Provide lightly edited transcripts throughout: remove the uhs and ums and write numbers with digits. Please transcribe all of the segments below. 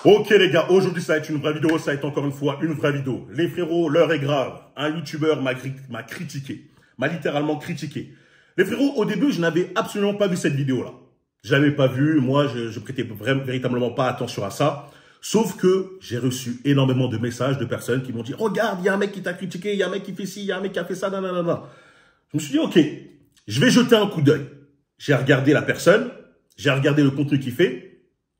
Ok les gars, aujourd'hui ça va être une vraie vidéo, ça va être encore une fois une vraie vidéo. Les frérots, l'heure est grave. Un youtubeur m'a critiqué, m'a littéralement critiqué. Les frérots, au début, je n'avais absolument pas vu cette vidéo-là. Je l'avais pas vue, moi je prêtais véritablement pas attention à ça. Sauf que j'ai reçu énormément de messages de personnes qui m'ont dit « Regarde, il y a un mec qui t'a critiqué, il y a un mec qui fait ci, il y a un mec qui a fait ça, nanana. » Je me suis dit « Ok, je vais jeter un coup d'œil. » J'ai regardé la personne, j'ai regardé le contenu qu'il fait.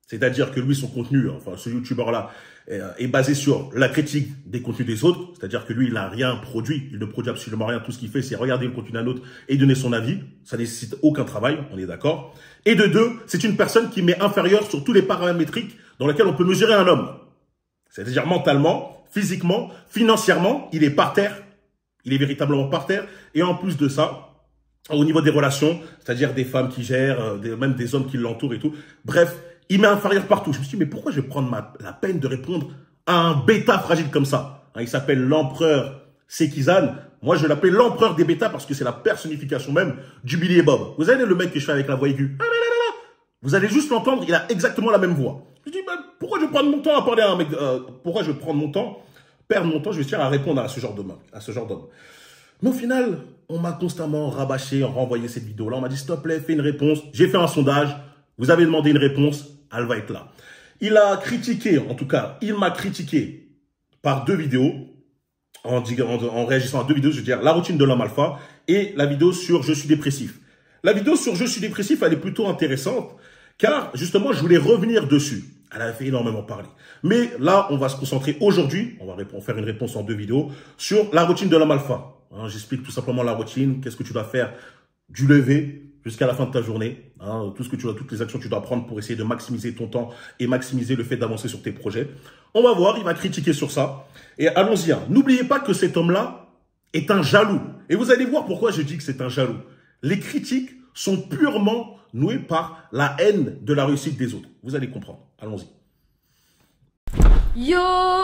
C'est-à-dire que lui, son contenu, enfin ce youtubeur-là, est basé sur la critique des contenus des autres. C'est-à-dire que lui, il n'a rien produit, il ne produit absolument rien. Tout ce qu'il fait, c'est regarder le contenu d'un autre et donner son avis. Ça ne nécessite aucun travail, on est d'accord. Et de deux, c'est une personne qui m'est inférieure sur tous les paramétriques dans lesquels on peut mesurer un homme. C'est-à-dire mentalement, physiquement, financièrement, il est par terre. Il est véritablement par terre. Et en plus de ça, au niveau des relations, c'est-à-dire des femmes qui gèrent, même des hommes qui l'entourent et tout. Bref, il m'est inférieur partout. Je me suis dit, mais pourquoi je vais prendre la peine de répondre à un bêta fragile comme ça? Il s'appelle l'empereur Sekizan. Moi, je l'appelle l'empereur des bêtas parce que c'est la personnification même du Billy et Bob. Vous savez, le mec que je fais avec la voix aiguë. Vous allez juste l'entendre, il a exactement la même voix. Je me dis, ben, pourquoi je vais prendre mon temps à parler à un mec, pourquoi je vais prendre mon temps, perdre mon temps, je vais essayer à répondre à ce genre d'homme. Mais au final, on m'a constamment rabâché, renvoyé cette vidéo-là. On m'a dit, s'il te plaît, fais une réponse. J'ai fait un sondage. Vous avez demandé une réponse. Elle va être là. Il a critiqué, en tout cas, il m'a critiqué par deux vidéos. En réagissant à deux vidéos, je veux dire, la routine de l'homme alpha et la vidéo sur je suis dépressif. La vidéo sur je suis dépressif, elle est plutôt intéressante car, justement, je voulais revenir dessus. Elle a fait énormément parler. Mais là, on va se concentrer aujourd'hui, on va faire une réponse en deux vidéos, sur la routine de l'homme alpha. J'explique tout simplement la routine, qu'est-ce que tu dois faire du lever jusqu'à la fin de ta journée, toutes les actions que tu dois prendre pour essayer de maximiser ton temps et maximiser le fait d'avancer sur tes projets. On va voir, il va critiquer sur ça. Et allons-y. N'oubliez pas que cet homme-là est un jaloux. Et vous allez voir pourquoi je dis que c'est un jaloux. Les critiques sont purement nouées par la haine de la réussite des autres. Vous allez comprendre. Allons-y. Yo!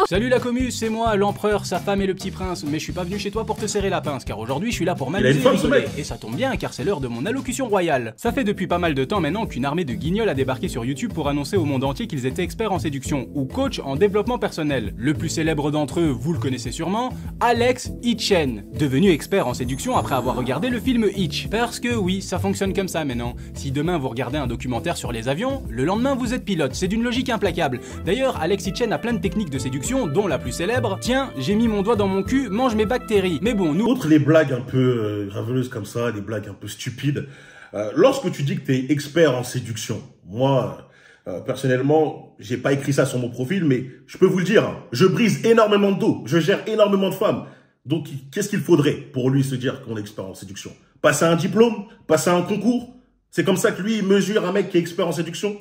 Salut la commu, c'est moi, l'empereur, sa femme et le petit prince, mais je suis pas venu chez toi pour te serrer la pince, car aujourd'hui je suis là pour m'amuser et rigoler, et ça tombe bien car c'est l'heure de mon allocution royale. Ça fait depuis pas mal de temps maintenant qu'une armée de guignols a débarqué sur YouTube pour annoncer au monde entier qu'ils étaient experts en séduction, ou coach en développement personnel. Le plus célèbre d'entre eux, vous le connaissez sûrement, Alex Hitchen, devenu expert en séduction après avoir regardé le film Hitch. Parce que oui, ça fonctionne comme ça maintenant. Si demain vous regardez un documentaire sur les avions, le lendemain vous êtes pilote, c'est d'une logique implacable. D'ailleurs, Alex Hitchen a plein de techniques de séduction, dont la plus célèbre, tiens, j'ai mis mon doigt dans mon cul, mange mes bactéries. Mais bon, nous... Outre les blagues un peu raveleuses comme ça, les blagues un peu stupides, lorsque tu dis que tu es expert en séduction, moi, personnellement, j'ai pas écrit ça sur mon profil, mais je peux vous le dire, je brise énormément de dos, je gère énormément de femmes. Donc, qu'est-ce qu'il faudrait pour lui se dire qu'on est expert en séduction? Passer un diplôme? Passer un concours? C'est comme ça que lui, il mesure un mec qui est expert en séduction?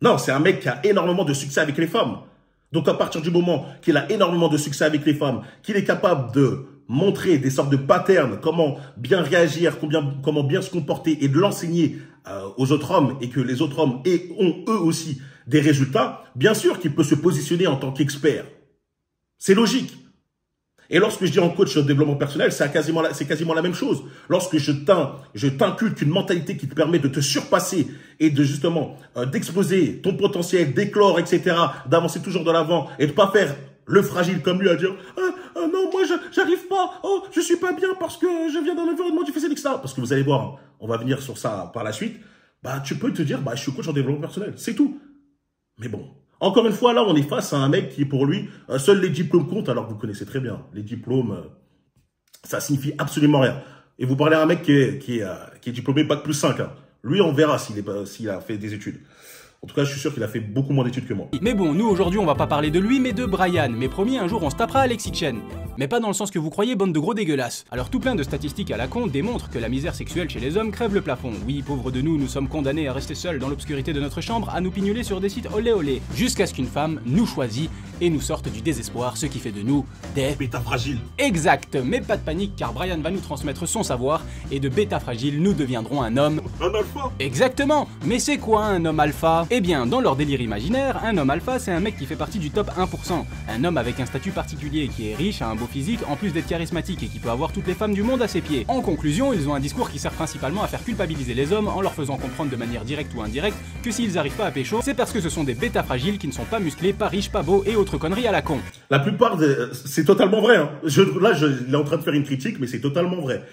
Non, c'est un mec qui a énormément de succès avec les femmes. Donc, à partir du moment qu'il a énormément de succès avec les femmes, qu'il est capable de montrer des sortes de patterns, comment bien réagir, comment bien se comporter et de l'enseigner aux autres hommes et que les autres hommes ont eux aussi des résultats, bien sûr qu'il peut se positionner en tant qu'expert. C'est logique. Et lorsque je dis en coach de développement personnel, c'est quasiment la même chose. Lorsque je t'inculque une mentalité qui te permet de te surpasser et de justement d'exposer ton potentiel, d'éclore, etc., d'avancer toujours de l'avant et de pas faire le fragile comme lui à dire non, moi j'arrive pas, oh, je suis pas bien parce que je viens d'un environnement difficile, etc. Parce que vous allez voir, on va venir sur ça par la suite, bah tu peux te dire, bah je suis coach en développement personnel, c'est tout. Mais bon. Encore une fois, là, on est face à un mec qui, pour lui, seuls les diplômes comptent, alors que vous connaissez très bien. Les diplômes, ça signifie absolument rien. Et vous parlez à un mec qui est diplômé Bac plus 5. Lui, on verra s'il a fait des études. En tout cas, je suis sûr qu'il a fait beaucoup moins d'études que moi. Mais bon, nous aujourd'hui, on va pas parler de lui, mais de Brian. Mais promis, un jour, on se tapera Alex Hitchen. Mais pas dans le sens que vous croyez, bande de gros dégueulasses. Alors tout plein de statistiques à la con démontrent que la misère sexuelle chez les hommes crève le plafond. Oui, pauvres de nous, nous sommes condamnés à rester seuls dans l'obscurité de notre chambre, à nous pignoler sur des sites olé olé, jusqu'à ce qu'une femme nous choisisse et nous sortent du désespoir, ce qui fait de nous des bêta fragiles. Exact, mais pas de panique car Brian va nous transmettre son savoir et de bêta fragile nous deviendrons un homme... Un alpha. Exactement. Mais c'est quoi un homme alpha? Eh bien, dans leur délire imaginaire, un homme alpha c'est un mec qui fait partie du top 1%. Un homme avec un statut particulier, qui est riche, a un beau physique, en plus d'être charismatique et qui peut avoir toutes les femmes du monde à ses pieds. En conclusion, ils ont un discours qui sert principalement à faire culpabiliser les hommes en leur faisant comprendre de manière directe ou indirecte que s'ils arrivent pas à pécho, c'est parce que ce sont des bêtas fragiles qui ne sont pas musclés, pas riches, pas beaux et autres conneries à la con. La plupart, c'est totalement vrai. Hein. Il est en train de faire une critique, mais c'est totalement vrai.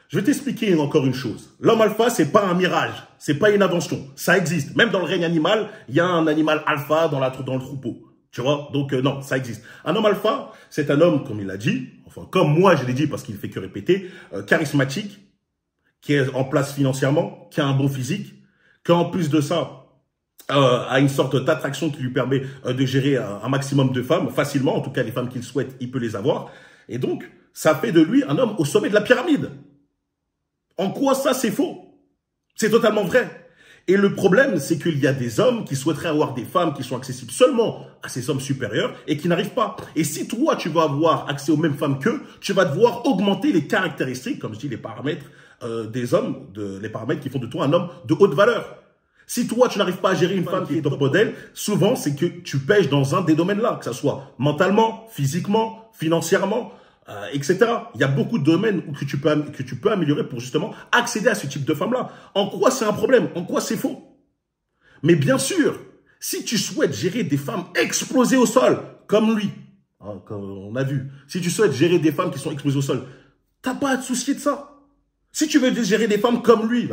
Je vais t'expliquer encore une chose. L'homme alpha, c'est pas un mirage, c'est pas une invention. Ça existe. Même dans le règne animal, il y a un animal alpha dans le troupeau. Tu vois? Donc non, ça existe. Un homme alpha, c'est un homme, comme il l'a dit, enfin comme moi je l'ai dit parce qu'il fait que répéter, charismatique, qui est en place financièrement, qui a un bon physique, qui en plus de ça a une sorte d'attraction qui lui permet de gérer un maximum de femmes facilement. En tout cas, les femmes qu'il souhaite, il peut les avoir. Et donc, ça fait de lui un homme au sommet de la pyramide. En quoi ça, c'est faux? C'est totalement vrai. Et le problème, c'est qu'il y a des hommes qui souhaiteraient avoir des femmes qui sont accessibles seulement à ces hommes supérieurs et qui n'arrivent pas. Et si toi, tu vas avoir accès aux mêmes femmes qu'eux, tu vas devoir augmenter les caractéristiques, comme je dis, les paramètres des hommes, les paramètres qui font de toi un homme de haute valeur. Si toi, tu n'arrives pas à gérer une femme qui est top modèle, souvent, c'est que tu pèches dans un des domaines-là, que ce soit mentalement, physiquement, financièrement, etc. Il y a beaucoup de domaines que tu peux améliorer pour justement accéder à ce type de femme-là. En quoi c'est un problème? En quoi c'est faux? Mais bien sûr, si tu souhaites gérer des femmes explosées au sol, comme lui, hein, comme on a vu, si tu souhaites gérer des femmes qui sont explosées au sol, t'as pas à te soucier de ça. Si tu veux gérer des femmes comme lui,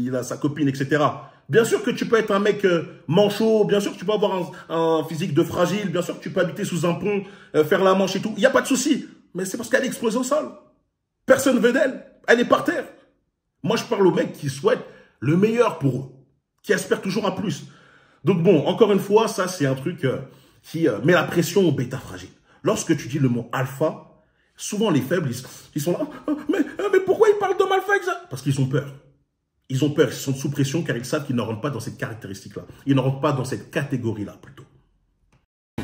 il a sa copine, etc., bien sûr que tu peux être un mec manchot, bien sûr que tu peux avoir un physique de fragile, bien sûr que tu peux habiter sous un pont, faire la manche et tout. Il n'y a pas de souci. Mais c'est parce qu'elle est explosée au sol. Personne ne veut d'elle. Elle est par terre. Moi, je parle aux mecs qui souhaitent le meilleur pour eux, qui espèrent toujours un plus. Donc bon, encore une fois, ça c'est un truc qui met la pression aux bêta fragiles. Lorsque tu dis le mot alpha, souvent les faibles, ils sont là. Mais pourquoi ils parlent d'homme alpha exact? Parce qu'ils ont peur. Ils ont peur, ils sont sous pression car ils savent qu'ils ne rentrent pas dans cette caractéristique-là. Ils ne rentrent pas dans cette catégorie-là plutôt.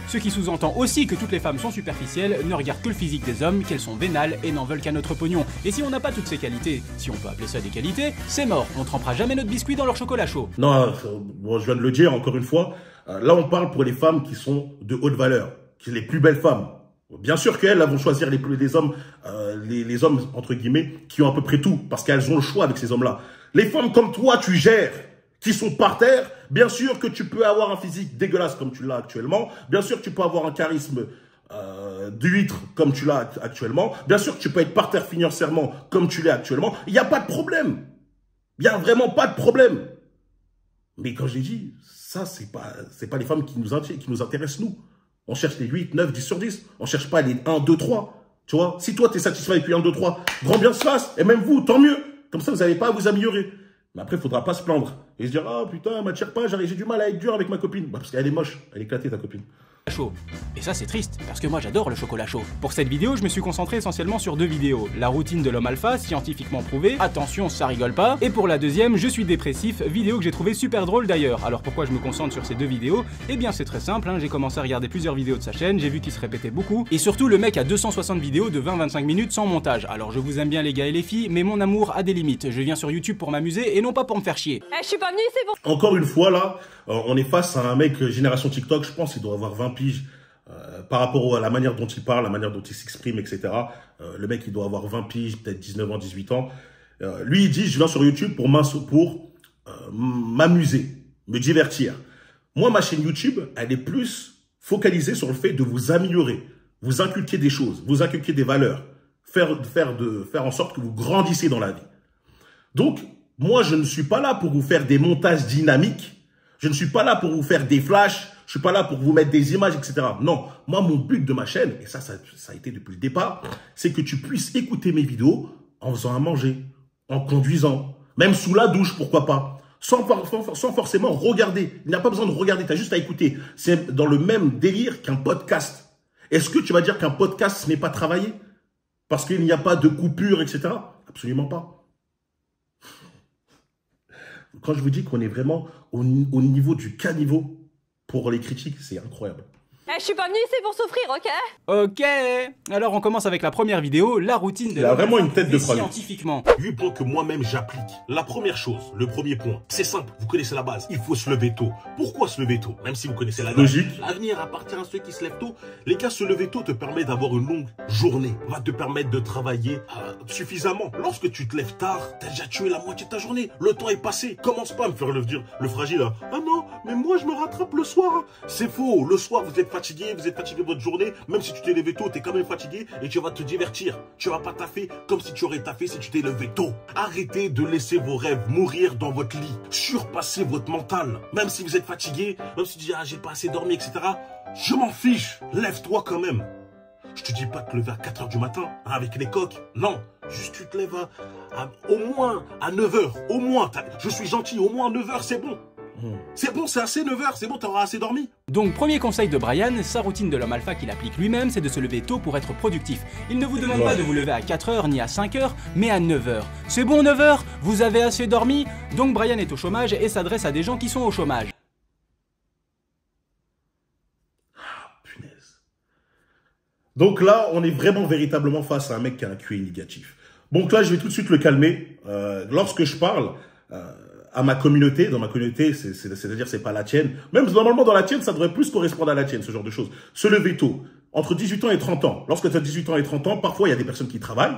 Ce qui sous-entend aussi que toutes les femmes sont superficielles, ne regardent que le physique des hommes, qu'elles sont vénales et n'en veulent qu'à notre pognon. Et si on n'a pas toutes ces qualités, si on peut appeler ça des qualités, c'est mort, on trempera jamais notre biscuit dans leur chocolat chaud. Non, bon, je viens de le dire encore une fois, là on parle pour les femmes qui sont de haute valeur, qui sont les plus belles femmes. Bien sûr qu'elles vont choisir les hommes, les hommes entre guillemets, qui ont à peu près tout, parce qu'elles ont le choix avec ces hommes-là. Les femmes comme toi, tu gères, qui sont par terre, bien sûr que tu peux avoir un physique dégueulasse comme tu l'as actuellement. Bien sûr que tu peux avoir un charisme d'huître comme tu l'as actuellement. Bien sûr que tu peux être par terre financièrement comme tu l'es actuellement. Il n'y a pas de problème. Il n'y a vraiment pas de problème. Mais quand j'ai dit, ça, c'est pas les femmes qui nous intéressent, nous. On cherche les 8, 9, 10 sur 10. On ne cherche pas les 1, 2, 3. Tu vois, si toi, tu es satisfait avec les 1, 2, 3, grand bien se fasse. Et même vous, tant mieux. Comme ça, vous n'allez pas à vous améliorer. Mais après, il ne faudra pas se plaindre. Et se dire, ah putain, elle m'attire pas, j'ai du mal à être dur avec ma copine. Bah, parce qu'elle est moche, elle est éclatée ta copine. Chaud. Et ça c'est triste, parce que moi j'adore le chocolat chaud. Pour cette vidéo, je me suis concentré essentiellement sur deux vidéos. La routine de l'homme alpha, scientifiquement prouvée, attention ça rigole pas. Et pour la deuxième, je suis dépressif, vidéo que j'ai trouvé super drôle d'ailleurs. Alors pourquoi je me concentre sur ces deux vidéos? Eh bien c'est très simple, hein. J'ai commencé à regarder plusieurs vidéos de sa chaîne, j'ai vu qu'il se répétait beaucoup. Et surtout le mec a 260 vidéos de 20-25 minutes sans montage. Alors je vous aime bien les gars et les filles, mais mon amour a des limites. Je viens sur YouTube pour m'amuser et non pas pour me faire chier. Je suis pas venu, c'est bon. Encore une fois là, on est face à un mec génération TikTok, je pense qu'il doit avoir 20 piges. Par rapport à la manière dont il parle, la manière dont il s'exprime, etc. Le mec, il doit avoir 20 piges, peut-être 19 ans, 18 ans. Lui, il dit, je viens sur YouTube pour m'amuser, me divertir. Moi, ma chaîne YouTube, elle est plus focalisée sur le fait de vous améliorer, vous inculquer des choses, vous inculquer des valeurs, faire en sorte que vous grandissiez dans la vie. Donc, moi, je ne suis pas là pour vous faire des montages dynamiques. Je ne suis pas là pour vous faire des flashs. Je suis pas là pour vous mettre des images, etc. Non, moi, mon but de ma chaîne, et ça a été depuis le départ, c'est que tu puisses écouter mes vidéos en faisant à manger, en conduisant, même sous la douche, pourquoi pas, sans forcément regarder. Il n'y a pas besoin de regarder, tu as juste à écouter. C'est dans le même délire qu'un podcast. Est-ce que tu vas dire qu'un podcast, ce n'est pas travaillé? Parce qu'il n'y a pas de coupure, etc. Absolument pas. Quand je vous dis qu'on est vraiment au niveau du caniveau, pour les critiques, c'est incroyable. Je je suis pas venue ici pour souffrir, ok? Ok. Alors on commence avec la première vidéo, la routine de Il a vraiment une tête de frère. Scientifiquement. 8 points que moi-même j'applique. La première chose, le premier point, c'est simple, vous connaissez la base. Il faut se lever tôt. Pourquoi se lever tôt? Même si vous connaissez la logique. L'avenir appartient à ceux qui se lèvent tôt. Les gars, se lever tôt te permet d'avoir une longue journée. Va te permettre de travailler suffisamment. Lorsque tu te lèves tard, t'as déjà tué la moitié de ta journée. Le temps est passé. Commence pas à me faire le fragile. Là. Ah non, mais moi je me rattrape le soir. C'est faux. Le soir, vous êtes fatigué de votre journée. Même si tu t'es levé tôt, t'es quand même fatigué et tu vas te divertir. Tu vas pas taffer comme si tu aurais taffé si tu t'es levé tôt. Arrêtez de laisser vos rêves mourir dans votre lit. Surpassez votre mental. Même si vous êtes fatigué, même si tu dis, ah, j'ai pas assez dormi, etc. Je m'en fiche. Lève-toi quand même. Je te dis pas de te lever à 4 h du matin hein, avec les coques. Non. Juste tu te lèves au moins à 9 h. Au moins. Je suis gentil. Au moins 9 h, c'est bon. C'est bon, c'est assez 9 h, c'est bon, t'auras assez dormi. Donc premier conseil de Brian, sa routine de l'homme alpha qu'il applique lui-même, c'est de se lever tôt pour être productif. Il ne vous demande pas de vous lever à 4 h ni à 5 h, mais à 9 h. C'est bon 9 h? Vous avez assez dormi? Donc Brian est au chômage et s'adresse à des gens qui sont au chômage. Ah, punaise. Donc là, on est vraiment véritablement face à un mec qui a un QI négatif. Donc là, je vais tout de suite le calmer. Lorsque je parle... à ma communauté, dans ma communauté, c'est-à-dire c'est pas la tienne. Même normalement dans la tienne, ça devrait plus correspondre à la tienne, ce genre de choses. Se lever tôt, entre 18 ans et 30 ans. Lorsque tu as 18 ans et 30 ans, parfois il y a des personnes qui travaillent.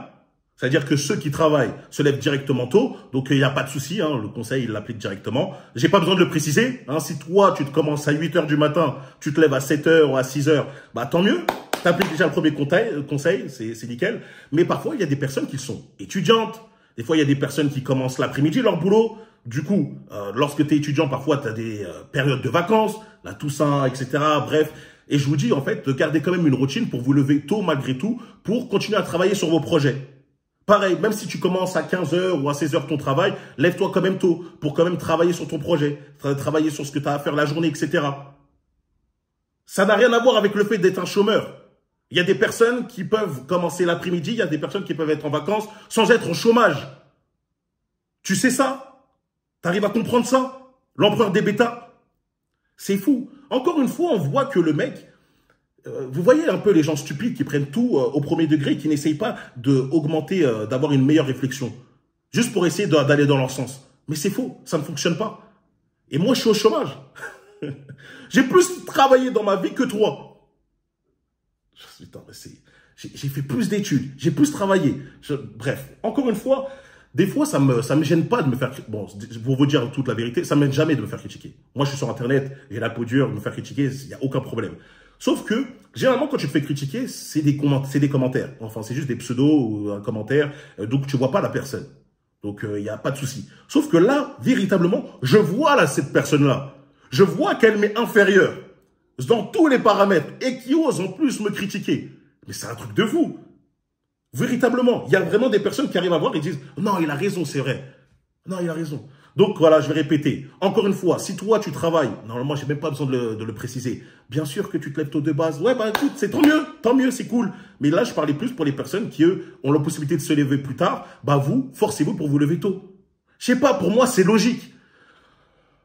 C'est-à-dire que ceux qui travaillent se lèvent directement tôt, donc il n'y a pas de souci, hein, le conseil il l'applique directement. J'ai pas besoin de le préciser. Hein, si toi tu te commences à 8 h du matin, tu te lèves à 7 h ou à 6 h, bah tant mieux. T'appliques déjà le premier conseil, c'est nickel. Mais parfois il y a des personnes qui sont étudiantes. Des fois il y a des personnes qui commencent l'après-midi leur boulot. Du coup, lorsque tu es étudiant, parfois, tu as des périodes de vacances, la Toussaint, etc. Bref, et je vous dis, en fait, de garder quand même une routine pour vous lever tôt, malgré tout, pour continuer à travailler sur vos projets. Pareil, même si tu commences à 15 h ou à 16 h ton travail, lève-toi quand même tôt pour quand même travailler sur ton projet, travailler sur ce que tu as à faire la journée, etc. Ça n'a rien à voir avec le fait d'être un chômeur. Il y a des personnes qui peuvent commencer l'après-midi, il y a des personnes qui peuvent être en vacances sans être au chômage. Tu sais ça? T'arrives à comprendre ça? L'empereur des bêtas? C'est fou. Encore une fois, on voit que le mec... vous voyez un peu les gens stupides qui prennent tout au premier degré, qui n'essayent pas d'augmenter, d'avoir une meilleure réflexion. Juste pour essayer d'aller dans leur sens. Mais c'est faux, ça ne fonctionne pas. Et moi, je suis au chômage. J'ai plus travaillé dans ma vie que toi. Putain, j'ai fait plus d'études, j'ai plus travaillé. Bref, encore une fois... Des fois, ça me gêne pas de me faire... Bon, pour vous dire toute la vérité, ça m'aide jamais de me faire critiquer. Moi, je suis sur Internet, j'ai la peau dure, de me faire critiquer, il n'y a aucun problème. Sauf que, généralement, quand tu te fais critiquer, c'est des commentaires. Enfin, c'est juste des pseudos ou un commentaire, donc tu vois pas la personne. Donc, il n'y a pas de souci. Sauf que là, véritablement, je vois là cette personne-là. Je vois qu'elle m'est inférieure dans tous les paramètres et qui ose en plus me critiquer. Mais c'est un truc de fou. Véritablement, il y a vraiment des personnes qui arrivent à voir et disent « Non, il a raison, c'est vrai. Non, il a raison. » Donc voilà, je vais répéter. Encore une fois, si toi, tu travailles, normalement, j'ai même pas besoin de le préciser. Bien sûr que tu te lèves tôt de base. Ouais, bah écoute, c'est tant mieux, c'est cool. Mais là, je parlais plus pour les personnes qui, eux, ont la possibilité de se lever plus tard. Bah vous, forcez-vous pour vous lever tôt. Je sais pas, pour moi, c'est logique.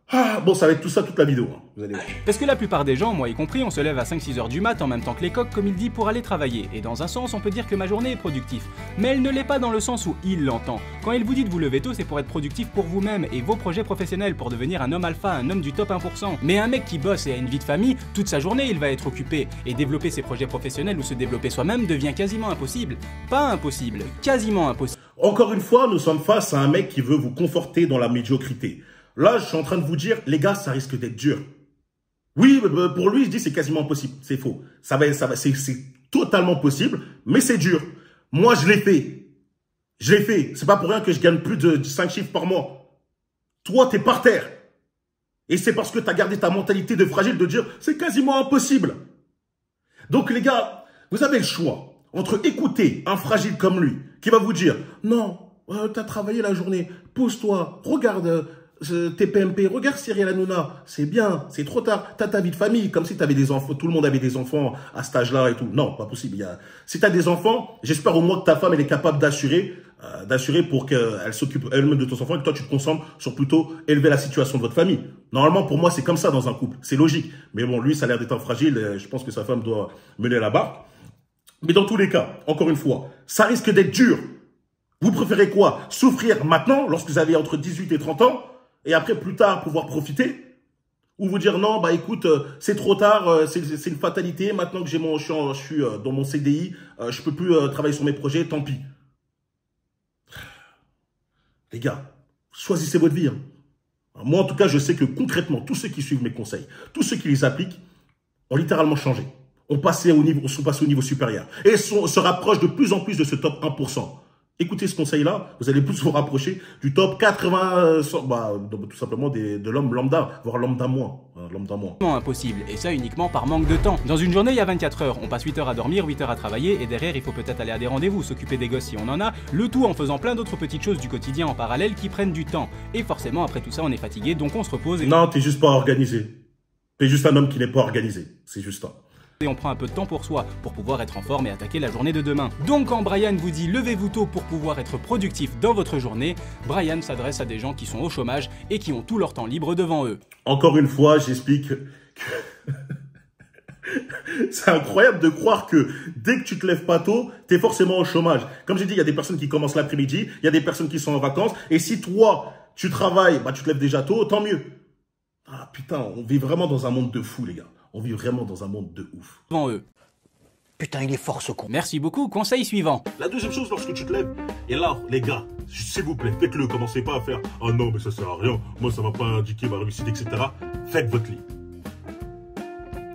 Ah, bon, ça va être tout ça toute la vidéo, hein. Vous allez voir. Parce que la plupart des gens, moi y compris, on se lève à 5-6 h du mat en même temps que les coqs, comme il dit, pour aller travailler. Et dans un sens, on peut dire que ma journée est productive. Mais elle ne l'est pas dans le sens où il l'entend. Quand il vous dit de vous lever tôt, c'est pour être productif pour vous-même et vos projets professionnels, pour devenir un homme alpha, un homme du top 1%. Mais un mec qui bosse et a une vie de famille, toute sa journée, il va être occupé. Et développer ses projets professionnels ou se développer soi-même devient quasiment impossible. Pas impossible, quasiment impossible. Encore une fois, nous sommes face à un mec qui veut vous conforter dans la médiocrité. Là, je suis en train de vous dire, les gars, ça risque d'être dur. Oui, pour lui, je dis c'est quasiment impossible. C'est faux. C'est totalement possible, mais c'est dur. Moi, je l'ai fait. Je l'ai fait. C'est pas pour rien que je gagne plus de 5 chiffres par mois. Toi, t'es par terre. Et c'est parce que t'as gardé ta mentalité de fragile de dire c'est quasiment impossible. Donc, les gars, vous avez le choix entre écouter un fragile comme lui qui va vous dire non, t'as travaillé la journée, pose-toi, regarde. T'es PMP, regarde Cyril Hanouna, c'est bien, c'est trop tard. T'as ta vie de famille, comme si t'avais des enfants, tout le monde avait des enfants à cet âge-là et tout. Non, pas possible. Si t'as des enfants, j'espère au moins que ta femme, elle est capable d'assurer pour qu'elle s'occupe elle-même de ton enfant et que toi, tu te concentres sur plutôt élever la situation de votre famille. Normalement, pour moi, c'est comme ça dans un couple. C'est logique. Mais bon, lui, ça a l'air d'être un fragile. Je pense que sa femme doit mener la barque. Mais dans tous les cas, encore une fois, ça risque d'être dur. Vous préférez quoi? Souffrir maintenant, lorsque vous avez entre 18 et 30 ans, et après, plus tard, pouvoir profiter? Ou vous dire, non, bah écoute, c'est trop tard, c'est une fatalité, maintenant que je suis dans mon CDI, je peux plus travailler sur mes projets, tant pis. Les gars, choisissez votre vie. Hein. Moi, en tout cas, je sais que concrètement, tous ceux qui suivent mes conseils, tous ceux qui les appliquent, ont littéralement changé. Sont passés au niveau supérieur. Et se rapprochent de plus en plus de ce top 1%. Écoutez ce conseil-là, vous allez plus vous rapprocher du top 80, tout simplement de l'homme lambda, voire lambda moins. Impossible, et ça uniquement par manque de temps. Dans une journée, il y a 24 heures, on passe 8 heures à dormir, 8 heures à travailler, et derrière, il faut peut-être aller à des rendez-vous, s'occuper des gosses si on en a, le tout en faisant plein d'autres petites choses du quotidien en parallèle qui prennent du temps. Et forcément, après tout ça, on est fatigué, donc on se repose et... Non, t'es juste pas organisé. T'es juste un homme qui n'est pas organisé, c'est juste ça. Et on prend un peu de temps pour soi, pour pouvoir être en forme et attaquer la journée de demain. Donc quand Brian vous dit levez-vous tôt pour pouvoir être productif dans votre journée, Brian s'adresse à des gens qui sont au chômage et qui ont tout leur temps libre devant eux. Encore une fois, j'explique que... C'est incroyable de croire que dès que tu te lèves pas tôt, t'es forcément au chômage. Comme j'ai dit, il y a des personnes qui commencent l'après-midi, il y a des personnes qui sont en vacances, et si toi, tu travailles, bah tu te lèves déjà tôt, tant mieux. Ah putain, on vit vraiment dans un monde de fous, les gars. On vit vraiment dans un monde de ouf. Devant eux. Putain, il est fort ce con. Merci beaucoup, conseil suivant. La deuxième chose, lorsque tu te lèves, et là, les gars, s'il vous plaît, faites-le, commencez pas à faire « Ah non, mais ça sert à rien, moi ça va pas indiquer ma réussite, etc. » Faites votre lit.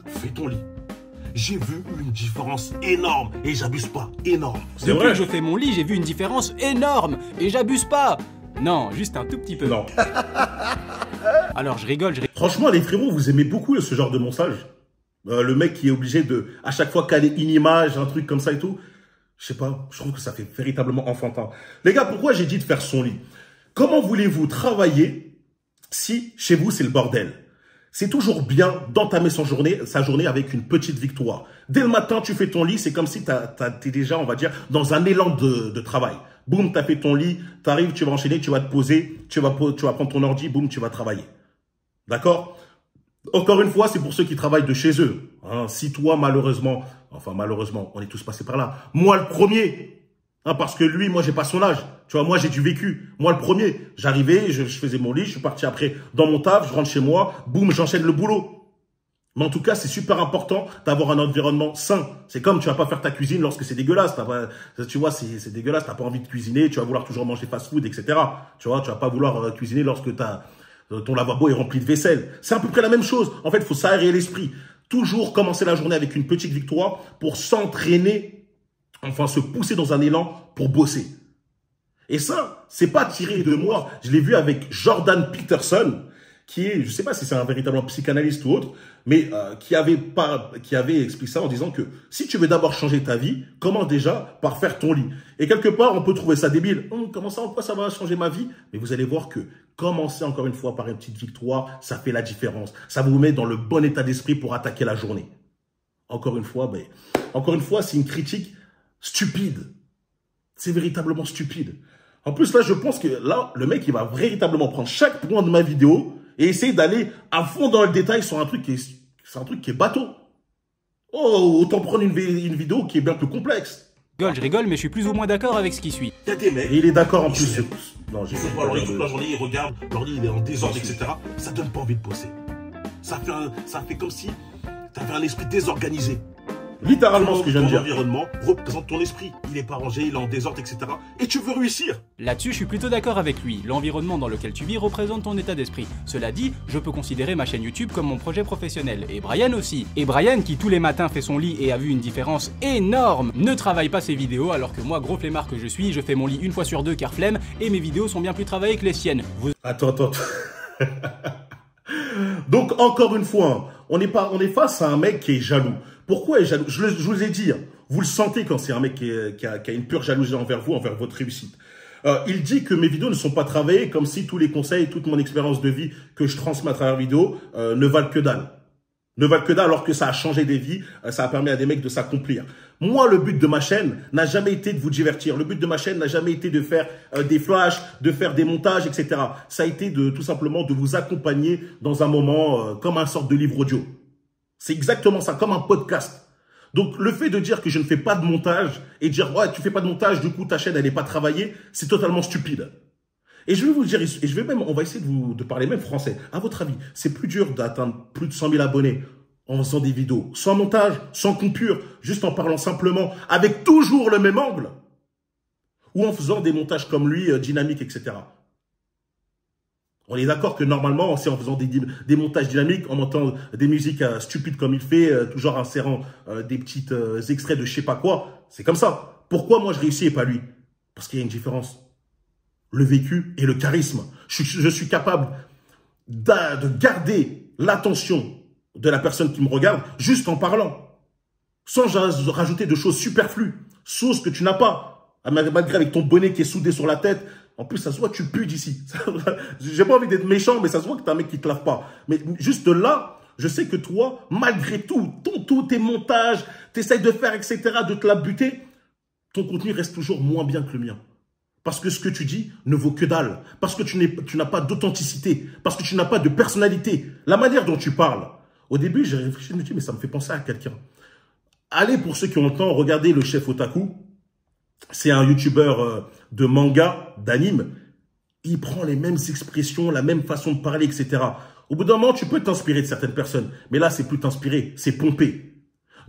Fais ton lit. J'ai vu une différence énorme, et j'abuse pas, énorme. Depuis que je fais mon lit, j'ai vu une différence énorme, et j'abuse pas. Non, juste un tout petit peu. Non. Alors je rigole. Franchement, les frérots, vous aimez beaucoup ce genre de mensage. Le mec qui est obligé de, à chaque fois, caler une image, un truc comme ça et tout. Je sais pas, je trouve que ça fait véritablement enfantin. Les gars, pourquoi j'ai dit de faire son lit? Comment voulez-vous travailler si chez vous c'est le bordel? C'est toujours bien d'entamer sa journée avec une petite victoire. Dès le matin, tu fais ton lit, c'est comme si t'es déjà, on va dire, dans un élan de travail. Boum, t'as fait ton lit, t'arrives, tu vas enchaîner, tu vas te poser, tu vas prendre ton ordi, boum, tu vas travailler. D'accord? Encore une fois, c'est pour ceux qui travaillent de chez eux. Hein, si toi, malheureusement, on est tous passés par là. Moi, le premier, hein, parce que lui, moi, j'ai pas son âge. Tu vois, moi, j'ai du vécu. Moi, le premier, j'arrivais, je faisais mon lit, je suis parti après dans mon taf, je rentre chez moi, boum, j'enchaîne le boulot. Mais en tout cas, c'est super important d'avoir un environnement sain. C'est comme tu vas pas faire ta cuisine lorsque c'est dégueulasse. Tu vois, c'est dégueulasse, t'as pas envie de cuisiner, tu vas vouloir toujours manger fast-food, etc. Tu vois, tu vas pas vouloir cuisiner lorsque ton lavabo est rempli de vaisselle. C'est à peu près la même chose. En fait, il faut s'aérer l'esprit. Toujours commencer la journée avec une petite victoire pour s'entraîner, enfin se pousser dans un élan pour bosser. Et ça, c'est pas tiré de moi. Je l'ai vu avec Jordan Peterson, qui est, je sais pas si c'est un véritable psychanalyste ou autre, mais qui avait expliqué ça en disant que si tu veux d'abord changer ta vie, commence déjà par faire ton lit. Et quelque part, on peut trouver ça débile. Comment ça, en quoi ça va changer ma vie? Mais vous allez voir que commencer encore une fois par une petite victoire, ça fait la différence. Ça vous met dans le bon état d'esprit pour attaquer la journée. Encore une fois, c'est une critique stupide. C'est véritablement stupide. En plus, là, je pense que là, le mec, il va véritablement prendre chaque point de ma vidéo et essayer d'aller à fond dans le détail sur un truc qui est bateau. Oh, autant prendre une vidéo qui est bien plus complexe. Je rigole, mais je suis plus ou moins d'accord avec ce qui suit. Il y a des mecs. Et il est d'accord en plus. Non, j'ai pas toute la journée, il regarde, l'ordi il est en désordre, etc. Ça donne pas envie de bosser. Ça fait comme si t'avais un esprit désorganisé. Littéralement ce que je viens de dire. Ton environnement représente ton esprit. Il est pas rangé, il est en désordre, etc. Et tu veux réussir. Là-dessus, je suis plutôt d'accord avec lui. L'environnement dans lequel tu vis représente ton état d'esprit. Cela dit, je peux considérer ma chaîne YouTube comme mon projet professionnel. Et Brian aussi. Et Brian, qui tous les matins fait son lit et a vu une différence énorme, ne travaille pas ses vidéos, alors que moi, gros flemmard que je suis, je fais mon lit une fois sur deux car flemme, et mes vidéos sont bien plus travaillées que les siennes. Attends. Donc, encore une fois, on est face à un mec qui est jaloux. Pourquoi est jaloux? Je vous ai dit, vous le sentez quand c'est un mec qui a une pure jalousie envers vous, envers votre réussite. Il dit que mes vidéos ne sont pas travaillées, comme si tous les conseils, toute mon expérience de vie que je transmets à travers vidéo ne valent que dalle. Ne valent que dalle alors que ça a changé des vies, ça a permis à des mecs de s'accomplir. Moi, le but de ma chaîne n'a jamais été de vous divertir. Le but de ma chaîne n'a jamais été de faire des flashs, de faire des montages, etc. Ça a été de tout simplement de vous accompagner dans un moment comme un sorte de livre audio. C'est exactement ça, comme un podcast. Donc, le fait de dire que je ne fais pas de montage et dire « Ouais, tu fais pas de montage, du coup, ta chaîne, elle n'est pas travaillée », c'est totalement stupide. Et je vais vous dire, et je vais même, on va essayer de parler même français. À votre avis, c'est plus dur d'atteindre plus de 100 000 abonnés en faisant des vidéos sans montage, sans coupure, juste en parlant simplement, avec toujours le même angle, ou en faisant des montages comme lui, dynamiques, etc. On est d'accord que normalement, c'est en faisant des montages dynamiques, en montant des musiques stupides comme il fait, toujours en insérant des petits extraits de je sais pas quoi. C'est comme ça. Pourquoi moi je réussis et pas lui? Parce qu'il y a une différence. Le vécu et le charisme. Je suis capable de garder l'attention de la personne qui me regarde juste en parlant. Sans rajouter de choses superflues. Choses que tu n'as pas. Malgré avec ton bonnet qui est soudé sur la tête. En plus, ça se voit, tu pues d'ici. J'ai pas envie d'être méchant, mais ça se voit que t'es un mec qui te lave pas. Mais juste là, je sais que toi, malgré tout, tes montages, t'essayes de faire, etc., de te la buter, ton contenu reste toujours moins bien que le mien. Parce que ce que tu dis ne vaut que dalle. Parce que tu n'as pas d'authenticité. Parce que tu n'as pas de personnalité. La manière dont tu parles. Au début, j'ai réfléchi, je me dis, mais ça me fait penser à quelqu'un. Allez, pour ceux qui ont le temps, regardez le chef Otaku. C'est un youtubeur de manga, d'anime. Il prend les mêmes expressions, la même façon de parler, etc. Au bout d'un moment, tu peux t'inspirer de certaines personnes. Mais là, c'est plus t'inspirer, c'est pomper.